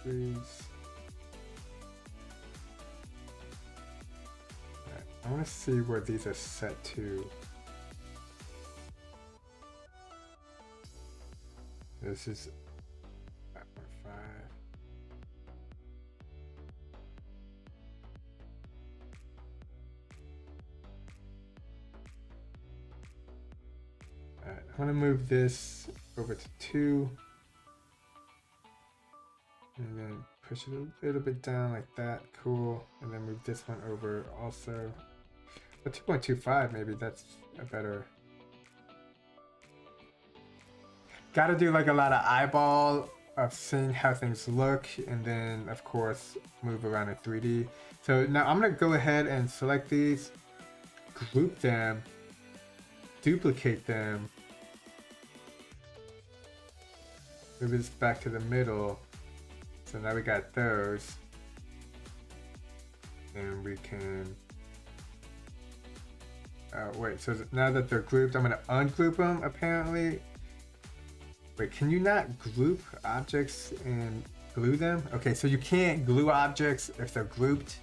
Degrees. Right. I want to see where these are set to. This is 5.5. I want to move this over to 2. And then push it a little bit down like that. Cool. And then move this one over also. But 2.25 maybe, that's a better... Gotta do like a lot of eyeball of seeing how things look, and then of course move around in 3D. So now I'm gonna go ahead and select these, group them, duplicate them, move this back to the middle. So now we got those, and we can wait, so now that they're grouped, I'm gonna ungroup them apparently. Wait, can you not group objects and glue them? Okay, so you can't glue objects if they're grouped.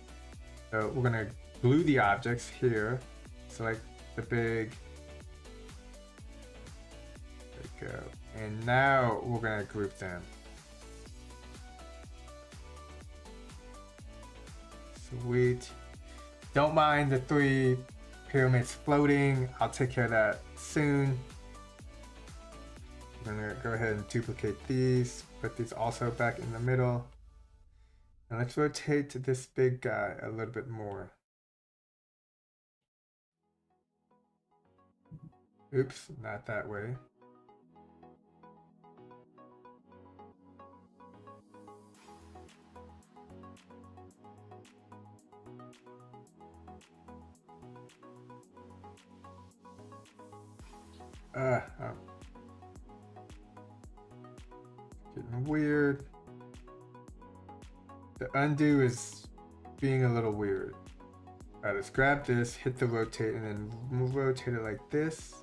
So we're gonna glue the objects here. Select the big. There we go. And now we're gonna group them. Sweet. Don't mind the 3 pyramids floating. I'll take care of that soon. I'm gonna go ahead and duplicate these, put these also back in the middle. And let's rotate this big guy a little bit more. Oops, not that way. Getting weird. The undo is being a little weird. Alright, let's grab this, hit the rotate, and then rotate it like this.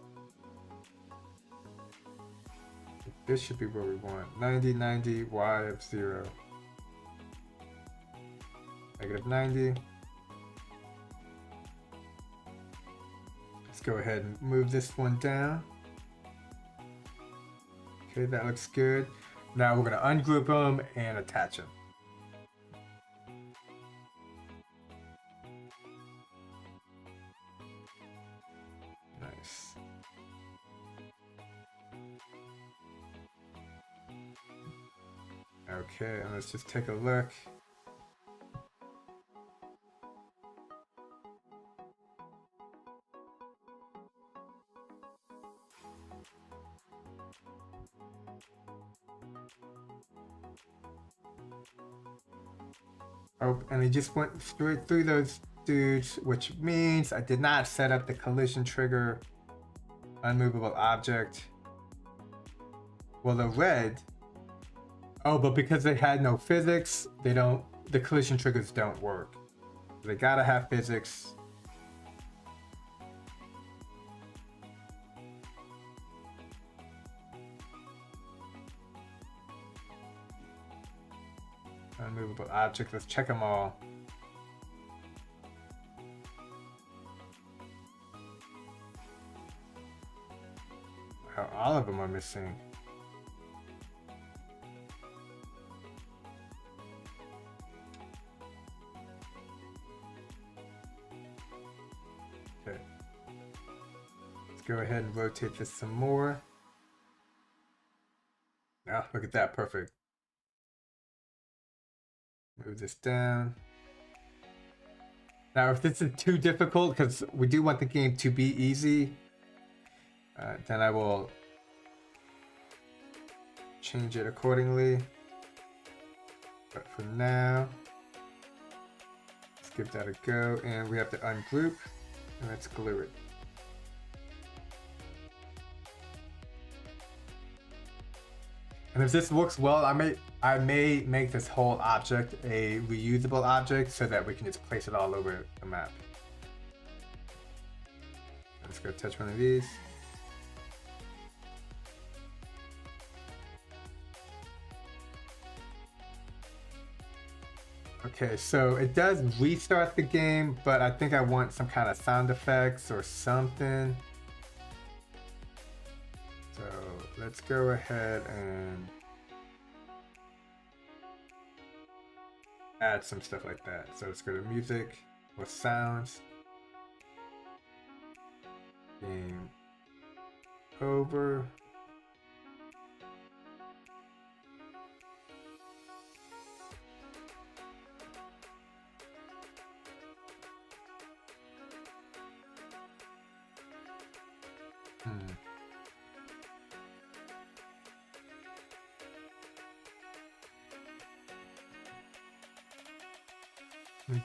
This should be where we want. 90, 90, y of 0. Negative 90. Let's go ahead and move this one down. Okay, that looks good. Now we're going to ungroup them and attach them. Nice. Okay, and let's just take a look. Oh, and he just went straight through those dudes, which means I did not set up the collision trigger unmovable object. Well, the red, oh, but because they had no physics, the collision triggers don't work. They gotta have physics. Unmovable object, let's check them all. Oh, all of them are missing. Okay. Let's go ahead and rotate this some more. Now, look at that, perfect. Move this down. Now, if this is too difficult, because we do want the game to be easy, then I will change it accordingly. But for now, let's give that a go, and we have to ungroup, and let's glue it. And if this works well, I may make this whole object a reusable object so that we can just place it all over the map. Let's go touch one of these. Okay, so it does restart the game, but I think I want some kind of sound effects or something. So let's go ahead and add some stuff like that. So let's go to music or sounds. Game over.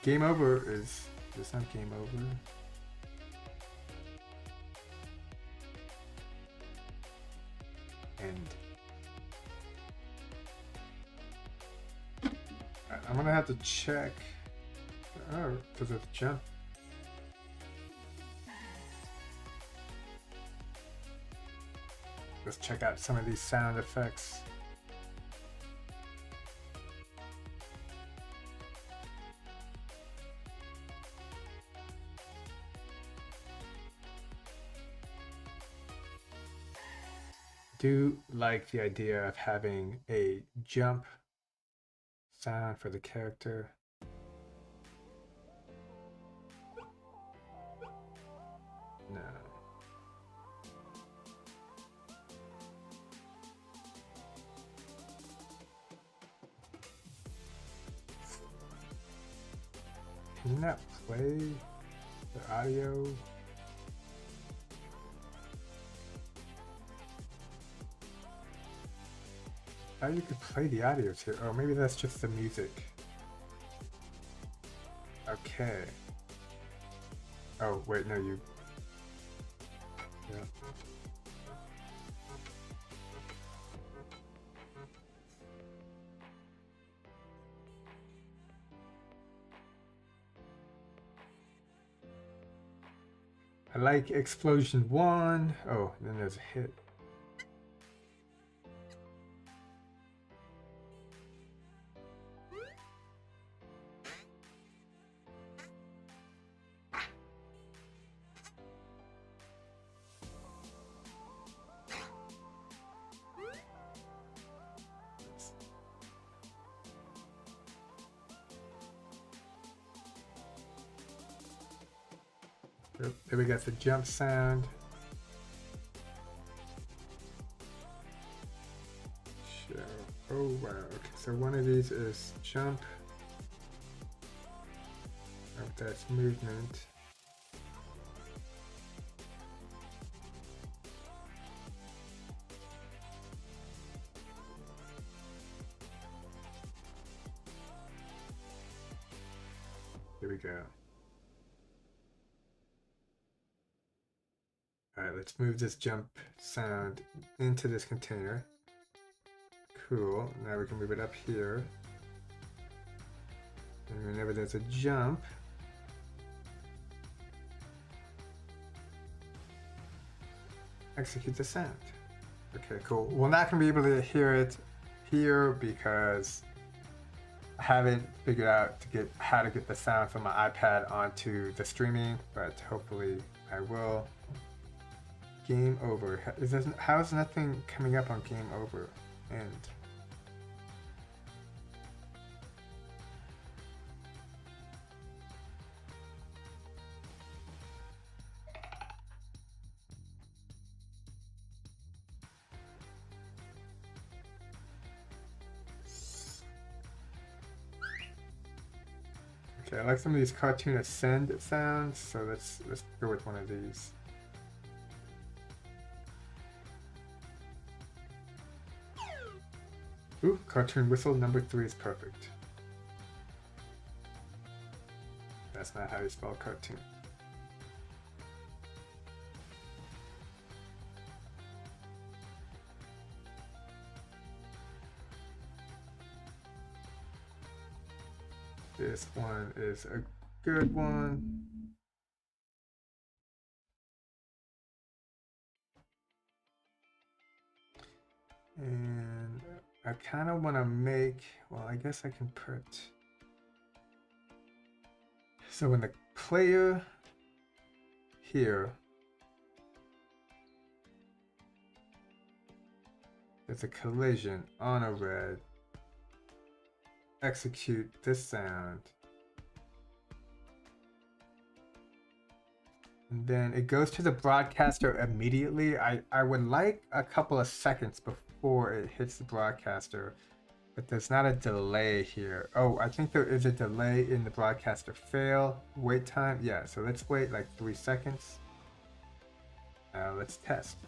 Game over is not game over. End. I'm gonna have to check. Oh, because of jump. Let's check out some of these sound effects. Do like the idea of having a jump sound for the character. No. Can you not play the audio? Oh, you could play the audio too. Oh, maybe that's just the music. Okay. Oh, wait, no, you... Yeah. I like Explosion 1. Oh, then there's a hit. There we got the jump sound. Show. Oh wow. Okay, so one of these is jump. Oh, that's movement. Here we go. All right, let's move this jump sound into this container. Cool. Now we can move it up here. And whenever there's a jump, execute the sound. Okay, cool. We're not going to be able to hear it here because I haven't figured out how to get the sound from my iPad onto the streaming, but hopefully I will. Game over. How is nothing coming up on game over? End. Okay, I like some of these cartoon ascend sounds, so let's go with one of these. Ooh, cartoon whistle number 3 is perfect. That's not how you spell cartoon. This one is a good one. And I kind of want to make, well, I guess I can put, so when the player here, there's a collision on a red, execute this sound, And then it goes to the broadcaster immediately. I would like a couple of seconds before it hits the broadcaster, but there's not a delay here. Oh, I think there is a delay in the broadcaster fail wait time. Yeah, so let's wait like 3 seconds. Let's test.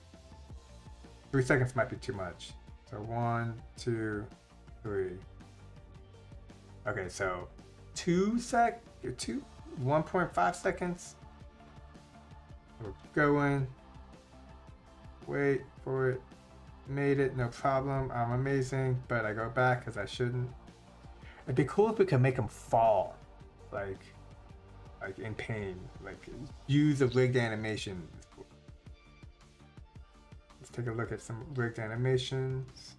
3 seconds might be too much. So 1, 2, 3. Okay, so 1.5 seconds. We're going. Wait for it. Made it, no problem. I'm amazing, but I go back because I shouldn't. It'd be cool if we could make them fall, like in pain. Like use a rigged animation. Let's take a look at some rigged animations.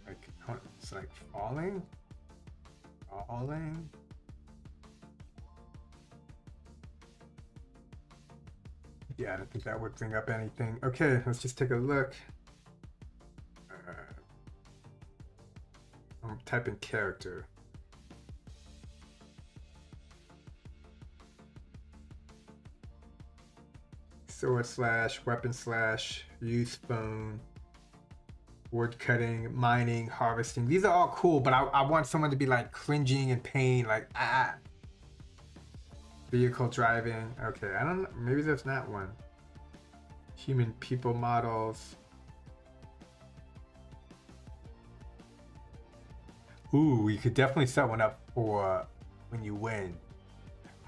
Like it's like falling. Yeah, I don't think that would bring up anything. Okay, let's just take a look. I'm typing character. / weapon / use phone. Wood cutting, mining, harvesting. These are all cool, but I want someone to be like cringing in pain, like ah. Vehicle driving. Okay, I don't know. Maybe there's not one. Human people models. Ooh, we could definitely set one up for when you win.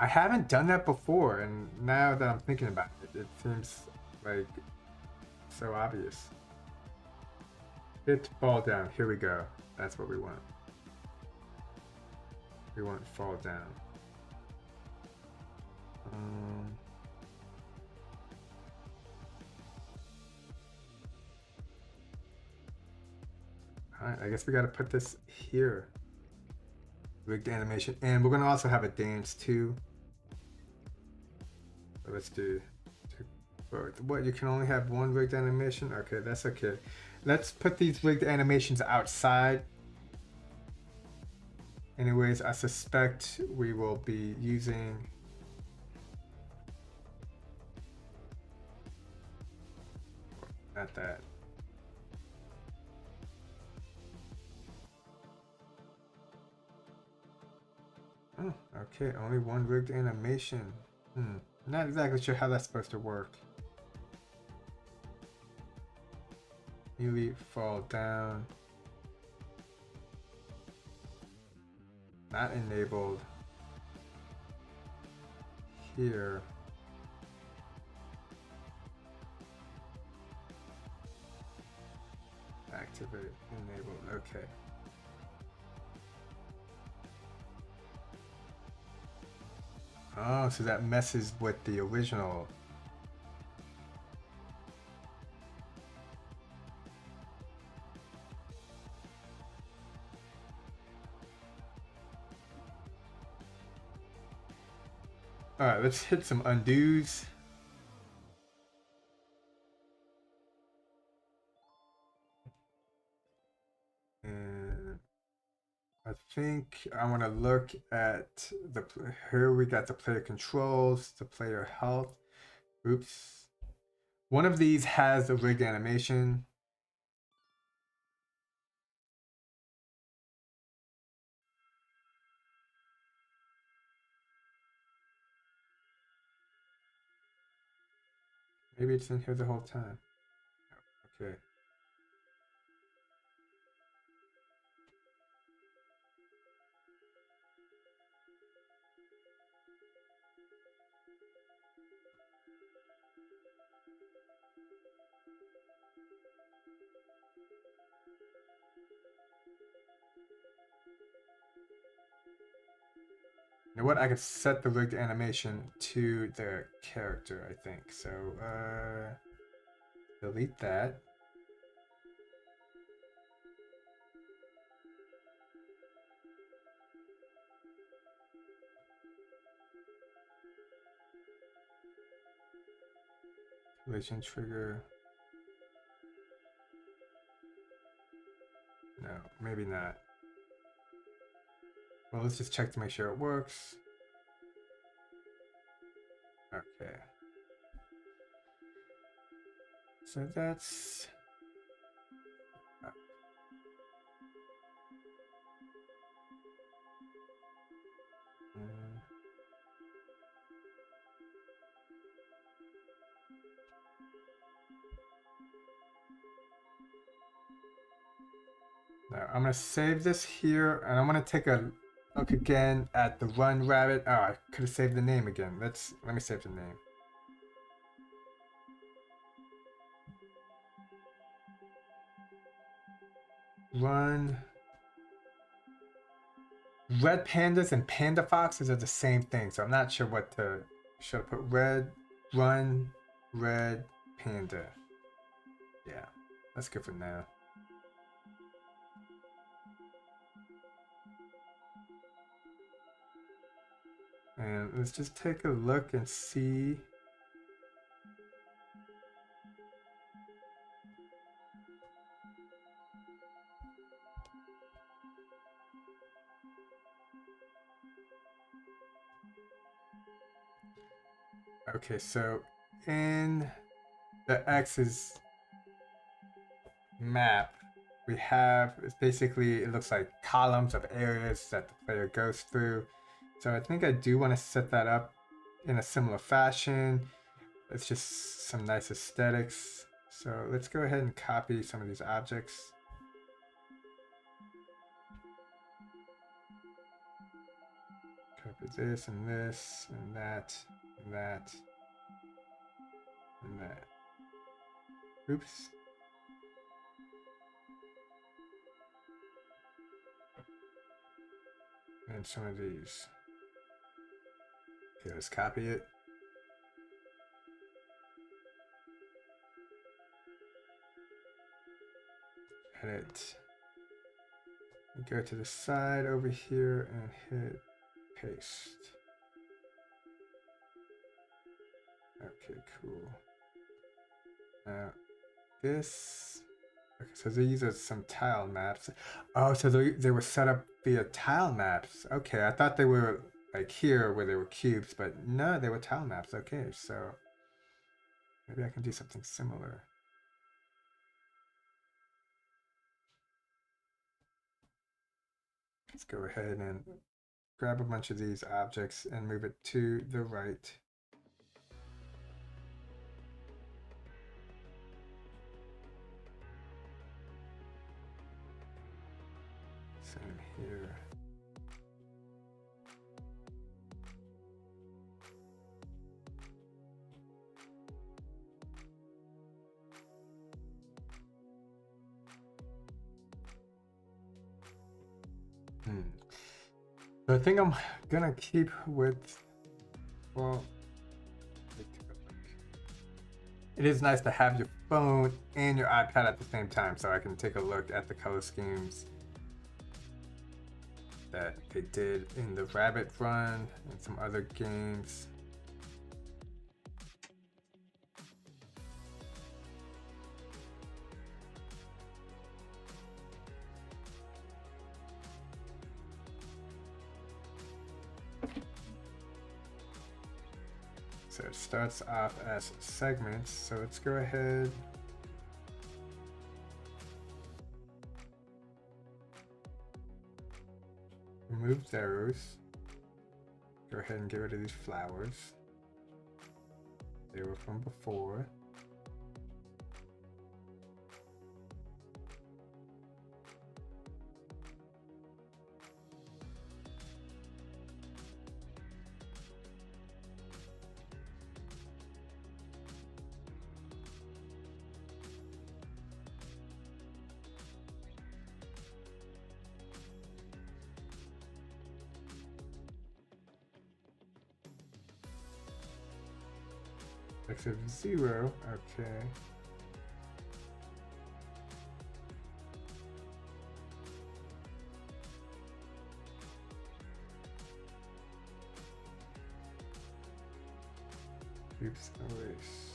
I haven't done that before, and now that I'm thinking about it, it seems like so obvious. Hit fall down. Here we go. That's what we want. We want fall down. Alright, I guess we gotta put this here. Rigged animation. And we're gonna also have a dance too. So let's do what, you can only have one rigged animation? Okay, that's okay. Let's put these rigged animations outside. Anyways, I suspect we will be using not that. Oh, okay, only one rigged animation. Not exactly sure how that's supposed to work. Immediately fall down. Not enabled. Here. Activate, enabled, okay. Oh, so that messes with the original. All right, let's hit some undos. And I think I want to look at here we got the player controls, the player health. Oops. One of these has a rigged animation. Maybe it's in here the whole time. Okay. You know what? I could set the rigged animation to the character, I think. So, delete that. Relation trigger. No, maybe not. Well, let's just check to make sure it works. Okay. So that's... Now I'm gonna save this here, and I'm gonna take a look again at the run rabbit. Oh, I could have saved the name again. Let me save the name. Run. Red pandas and panda foxes are the same thing, so I'm not sure what to. Should I put red, run, red, panda? Yeah, that's good for now. And let's just take a look and see. Okay, so in the X's map, we have, it's basically, it looks like columns of areas that the player goes through. So I think I do want to set that up in a similar fashion. It's just some nice aesthetics. So let's go ahead and copy some of these objects. Copy this and this and that and that and that. Oops. And some of these. Okay, let's copy it. Edit. Go to the side over here and hit paste. Okay, cool. Now this, okay, so these are some tile maps. Oh, so they were set up via tile maps. Okay, I thought they were like here where they were cubes, but no, they were tile maps. Okay, so maybe I can do something similar. Let's go ahead and grab a bunch of these objects and move it to the right. Same here. So I think I'm gonna keep with, well, it is nice to have your phone and your iPad at the same time, so I can take a look at the color schemes that they did in the Rabbit Run and some other games. So it starts off as segments, so let's go ahead. Remove those. Go ahead and get rid of these flowers. They were from before. X of 0, okay. Oops, erase.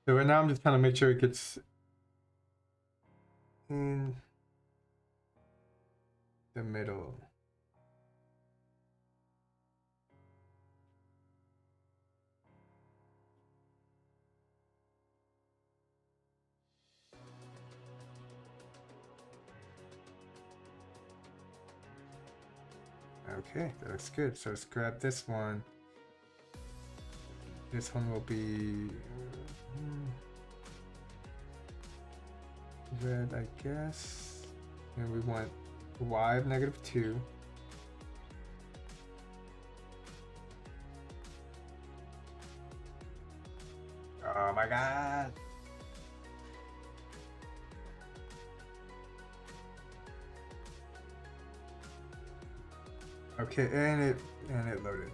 So right now I'm just trying to make sure it gets in the middle. Okay, that looks good. So let's grab this one. This one will be red, I guess. And we want y of -2. Oh my god! Okay, and it loaded.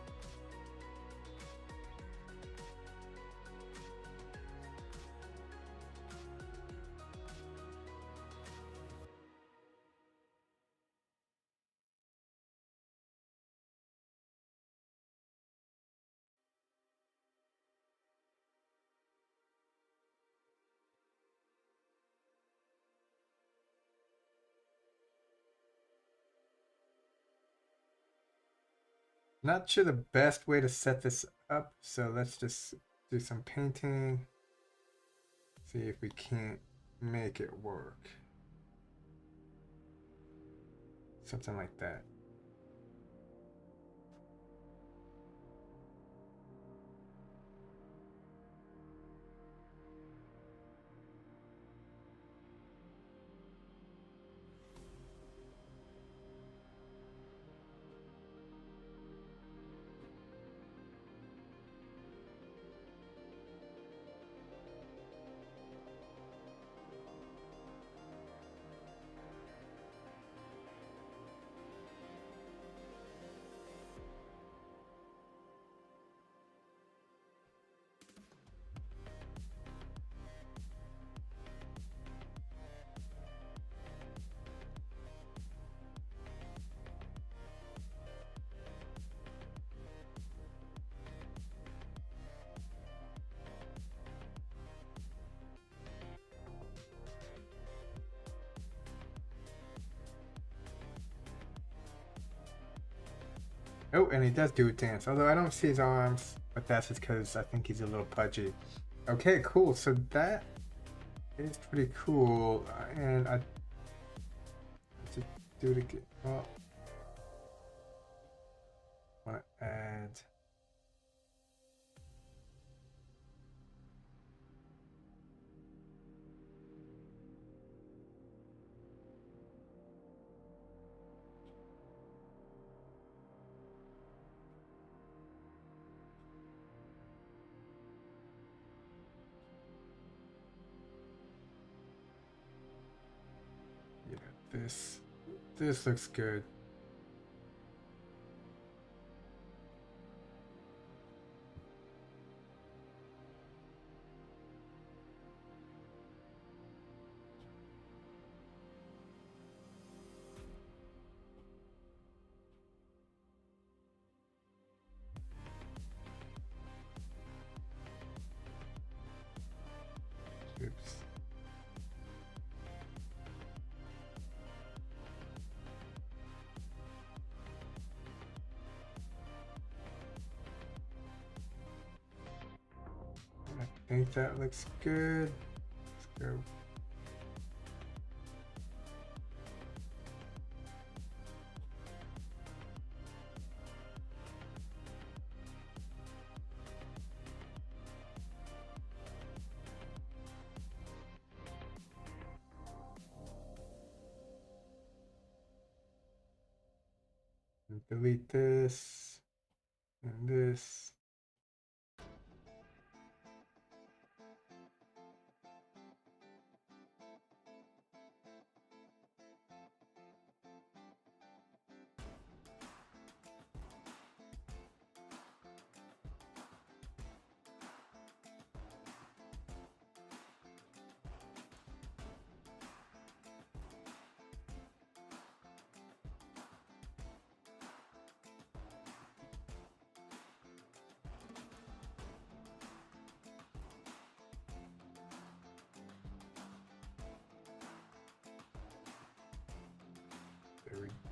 Not sure the best way to set this up, so let's just do some painting. See if we can't make it work. Something like that. Oh, and he does do a dance, although I don't see his arms, but that's just because I think he's a little pudgy. Okay, cool. So that is pretty cool, and I just do it again. Well, I want to add. Yeah, this looks good. Oops. I think that looks good. Let's go. And delete this and this.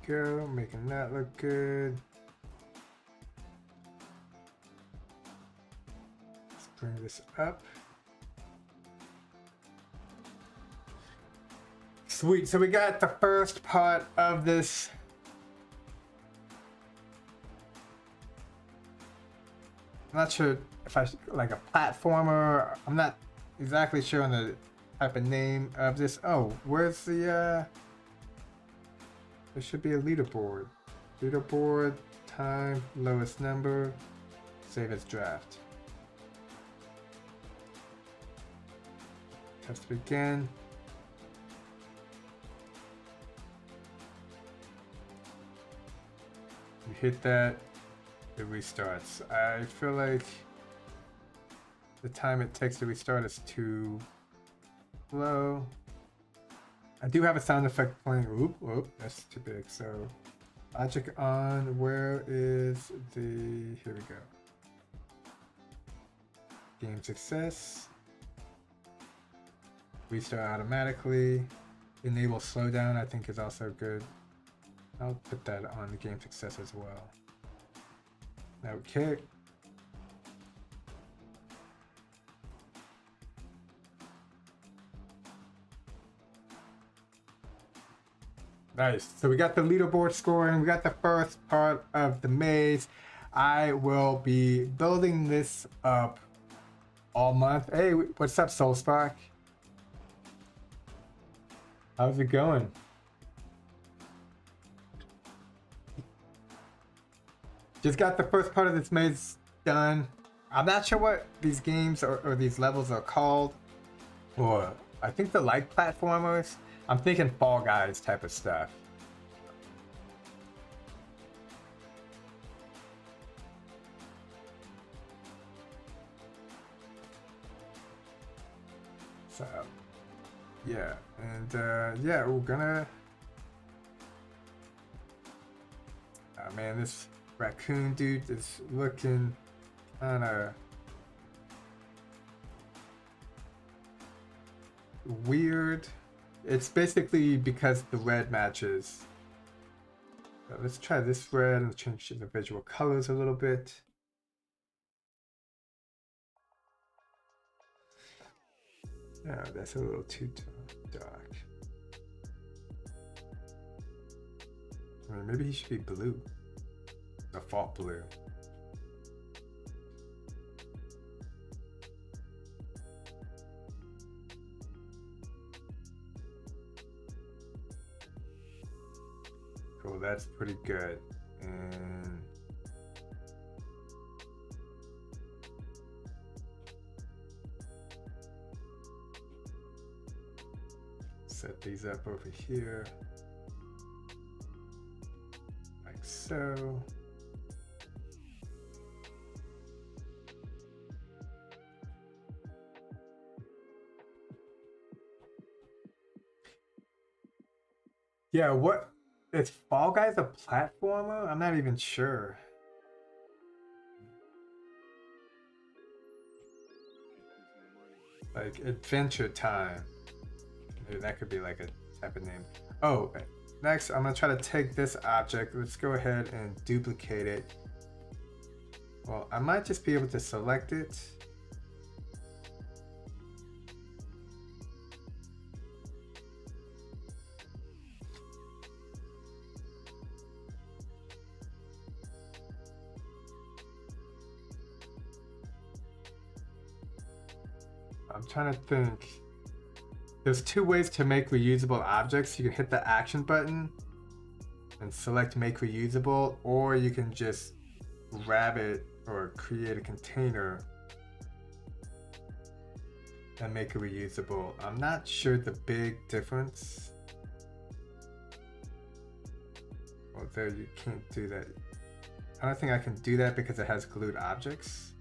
go, making that look good. Let's bring this up. Sweet, so we got the first part of this. I'm not sure if I like a platformer. I'm not exactly sure on the type of name of this. Oh, where's the there should be a leaderboard. Leaderboard, time, lowest number, save as draft. Test begin. You hit that, it restarts. I feel like the time it takes to restart is too low. I do have a sound effect playing. Oop, that's too big. So logic on, where is the, here we go. Game success. Restart automatically. Enable slowdown, I think is also good. I'll put that on the game success as well. Okay. Nice. So we got the leaderboard scoring. We got the first part of the maze. I will be building this up all month. Hey, what's up, Soulspark? How's it going? Just got the first part of this maze done. I'm not sure what these games or these levels are called. Or I think they're like platformers. I'm thinking Fall Guys type of stuff. So, yeah. And yeah, we're gonna... Oh man, this raccoon dude is looking kinda weird. It's basically because the red matches. So let's try this red and change the visual colors a little bit. Oh, that's a little too dark. I mean, maybe he should be blue. Default blue. Cool, that's pretty good. And set these up over here. Like so. Yeah, what? Is Fall Guys a platformer? I'm not even sure. Like Adventure Time. Maybe that could be like a type of name. Oh, next I'm gonna try to take this object. Let's go ahead and duplicate it. Well, I might just be able to select it. I'm trying to think. There's two ways to make reusable objects. You can hit the action button and select make reusable, or you can just grab it or create a container and make it reusable. I'm not sure the big difference. Well, there you can't do that. I don't think I can do that because it has glued objects.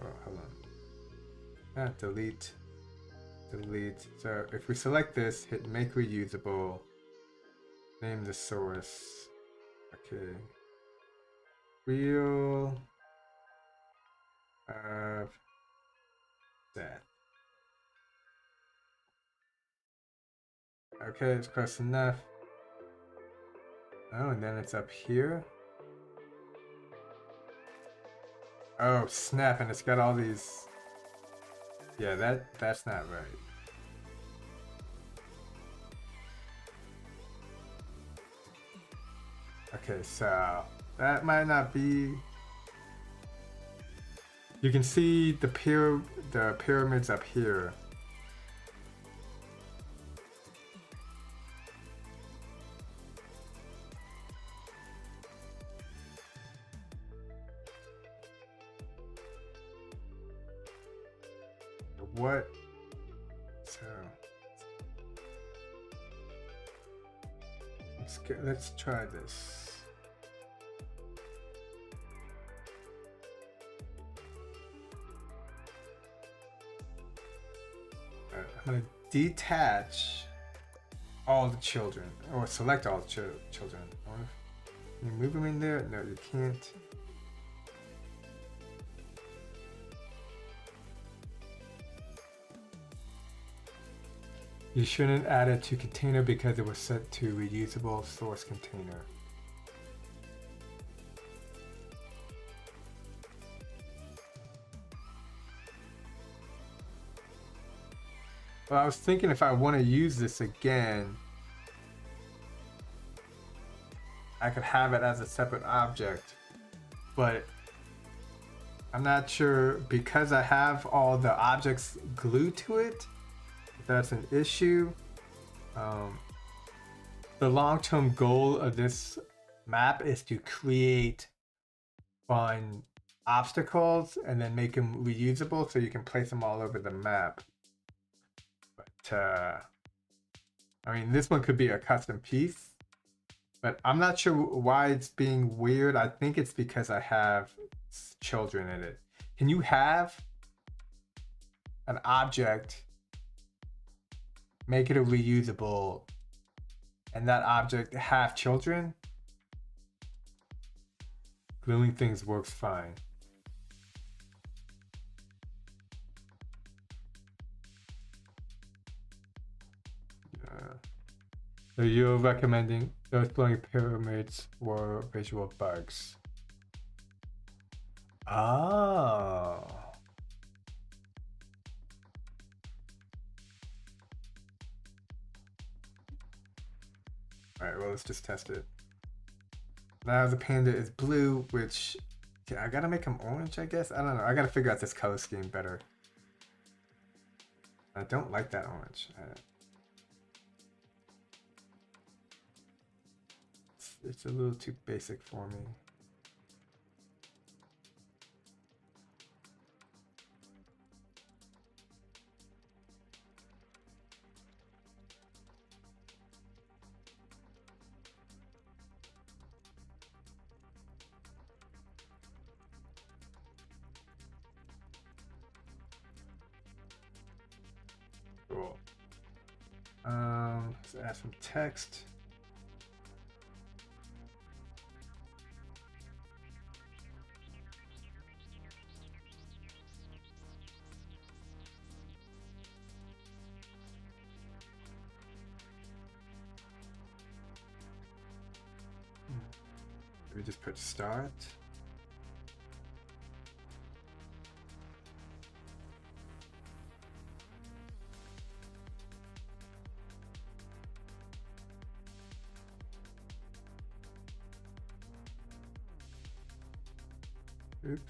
Oh, hold on. Delete. So if we select this, hit make reusable, name the source. Okay. Wheel of death. Okay, it's close enough. Oh, and then it's up here. Oh, snap, and it's got all these... Yeah, that's not right. Okay, so that might not be... You can see the pyramids up here. What? So let's try this. I'm gonna detach all the children, or select all the children. Can you move them in there? No, you can't. You shouldn't add it to container because it was set to reusable source container. Well, I was thinking if I want to use this again, I could have it as a separate object, but I'm not sure because I have all the objects glued to it. That's an issue. The long-term goal of this map is to create fun obstacles and then make them reusable so you can place them all over the map. But I mean, this one could be a custom piece, but I'm not sure why it's being weird. I think it's because I have children in it. Can you have an object, make it a reusable, and that object have children? Gluing things works fine. So you're recommending those floating pyramids were visual bugs. Oh. Alright, well, let's just test it. Now the panda is blue, which... I gotta make him orange, I guess? I don't know. I gotta figure out this color scheme better. I don't like that orange. It's a little too basic for me. Cool. Let's add some text. We just put start. Oops.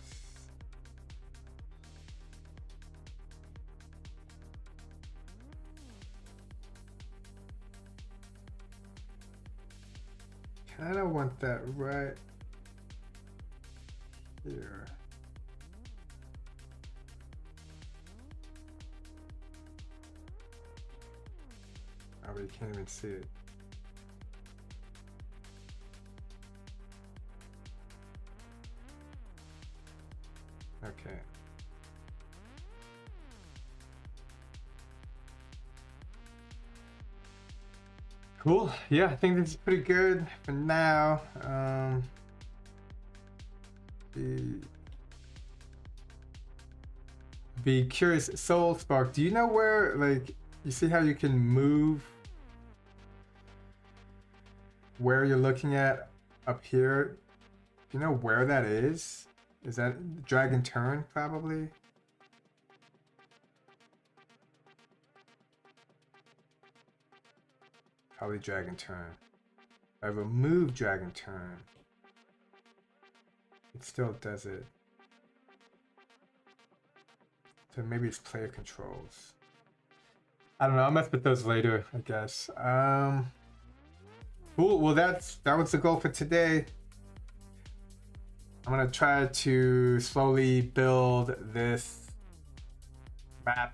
I don't want that right here. Oh, but you can't even see it. Okay. Cool. Yeah, I think this is pretty good for now. Be curious, Soul Spark. Do you know where, like, you see how you can move where you're looking at up here, do you know where that is? Is that drag and turn probably? Probably drag and turn. I remove drag and turn. It still does it. So maybe it's player controls. I don't know. I'll mess with those later, I guess. Cool. Well, that was the goal for today. I'm gonna try to slowly build this map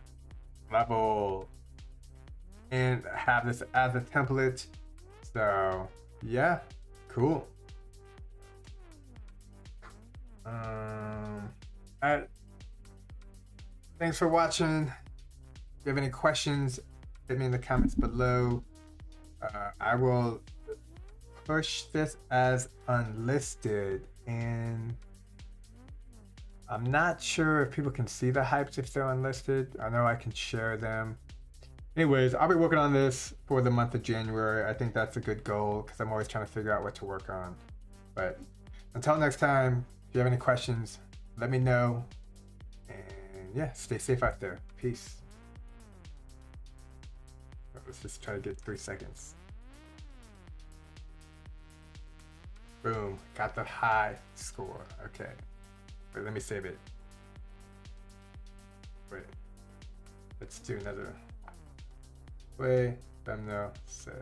level and have this as a template. So yeah, cool. Alright. Thanks for watching. If you have any questions, hit me in the comments below. I will push this as unlisted, and I'm not sure if people can see the hypes if they're unlisted. I know I can share them. Anyways, I'll be working on this for the month of January. I think that's a good goal because I'm always trying to figure out what to work on. But until next time, if you have any questions, let me know. And yeah, stay safe out there. Peace. Let's just try to get 3 seconds. Boom, got the high score. Okay, wait, let me save it. Wait, let's do another play, thumbnail, save.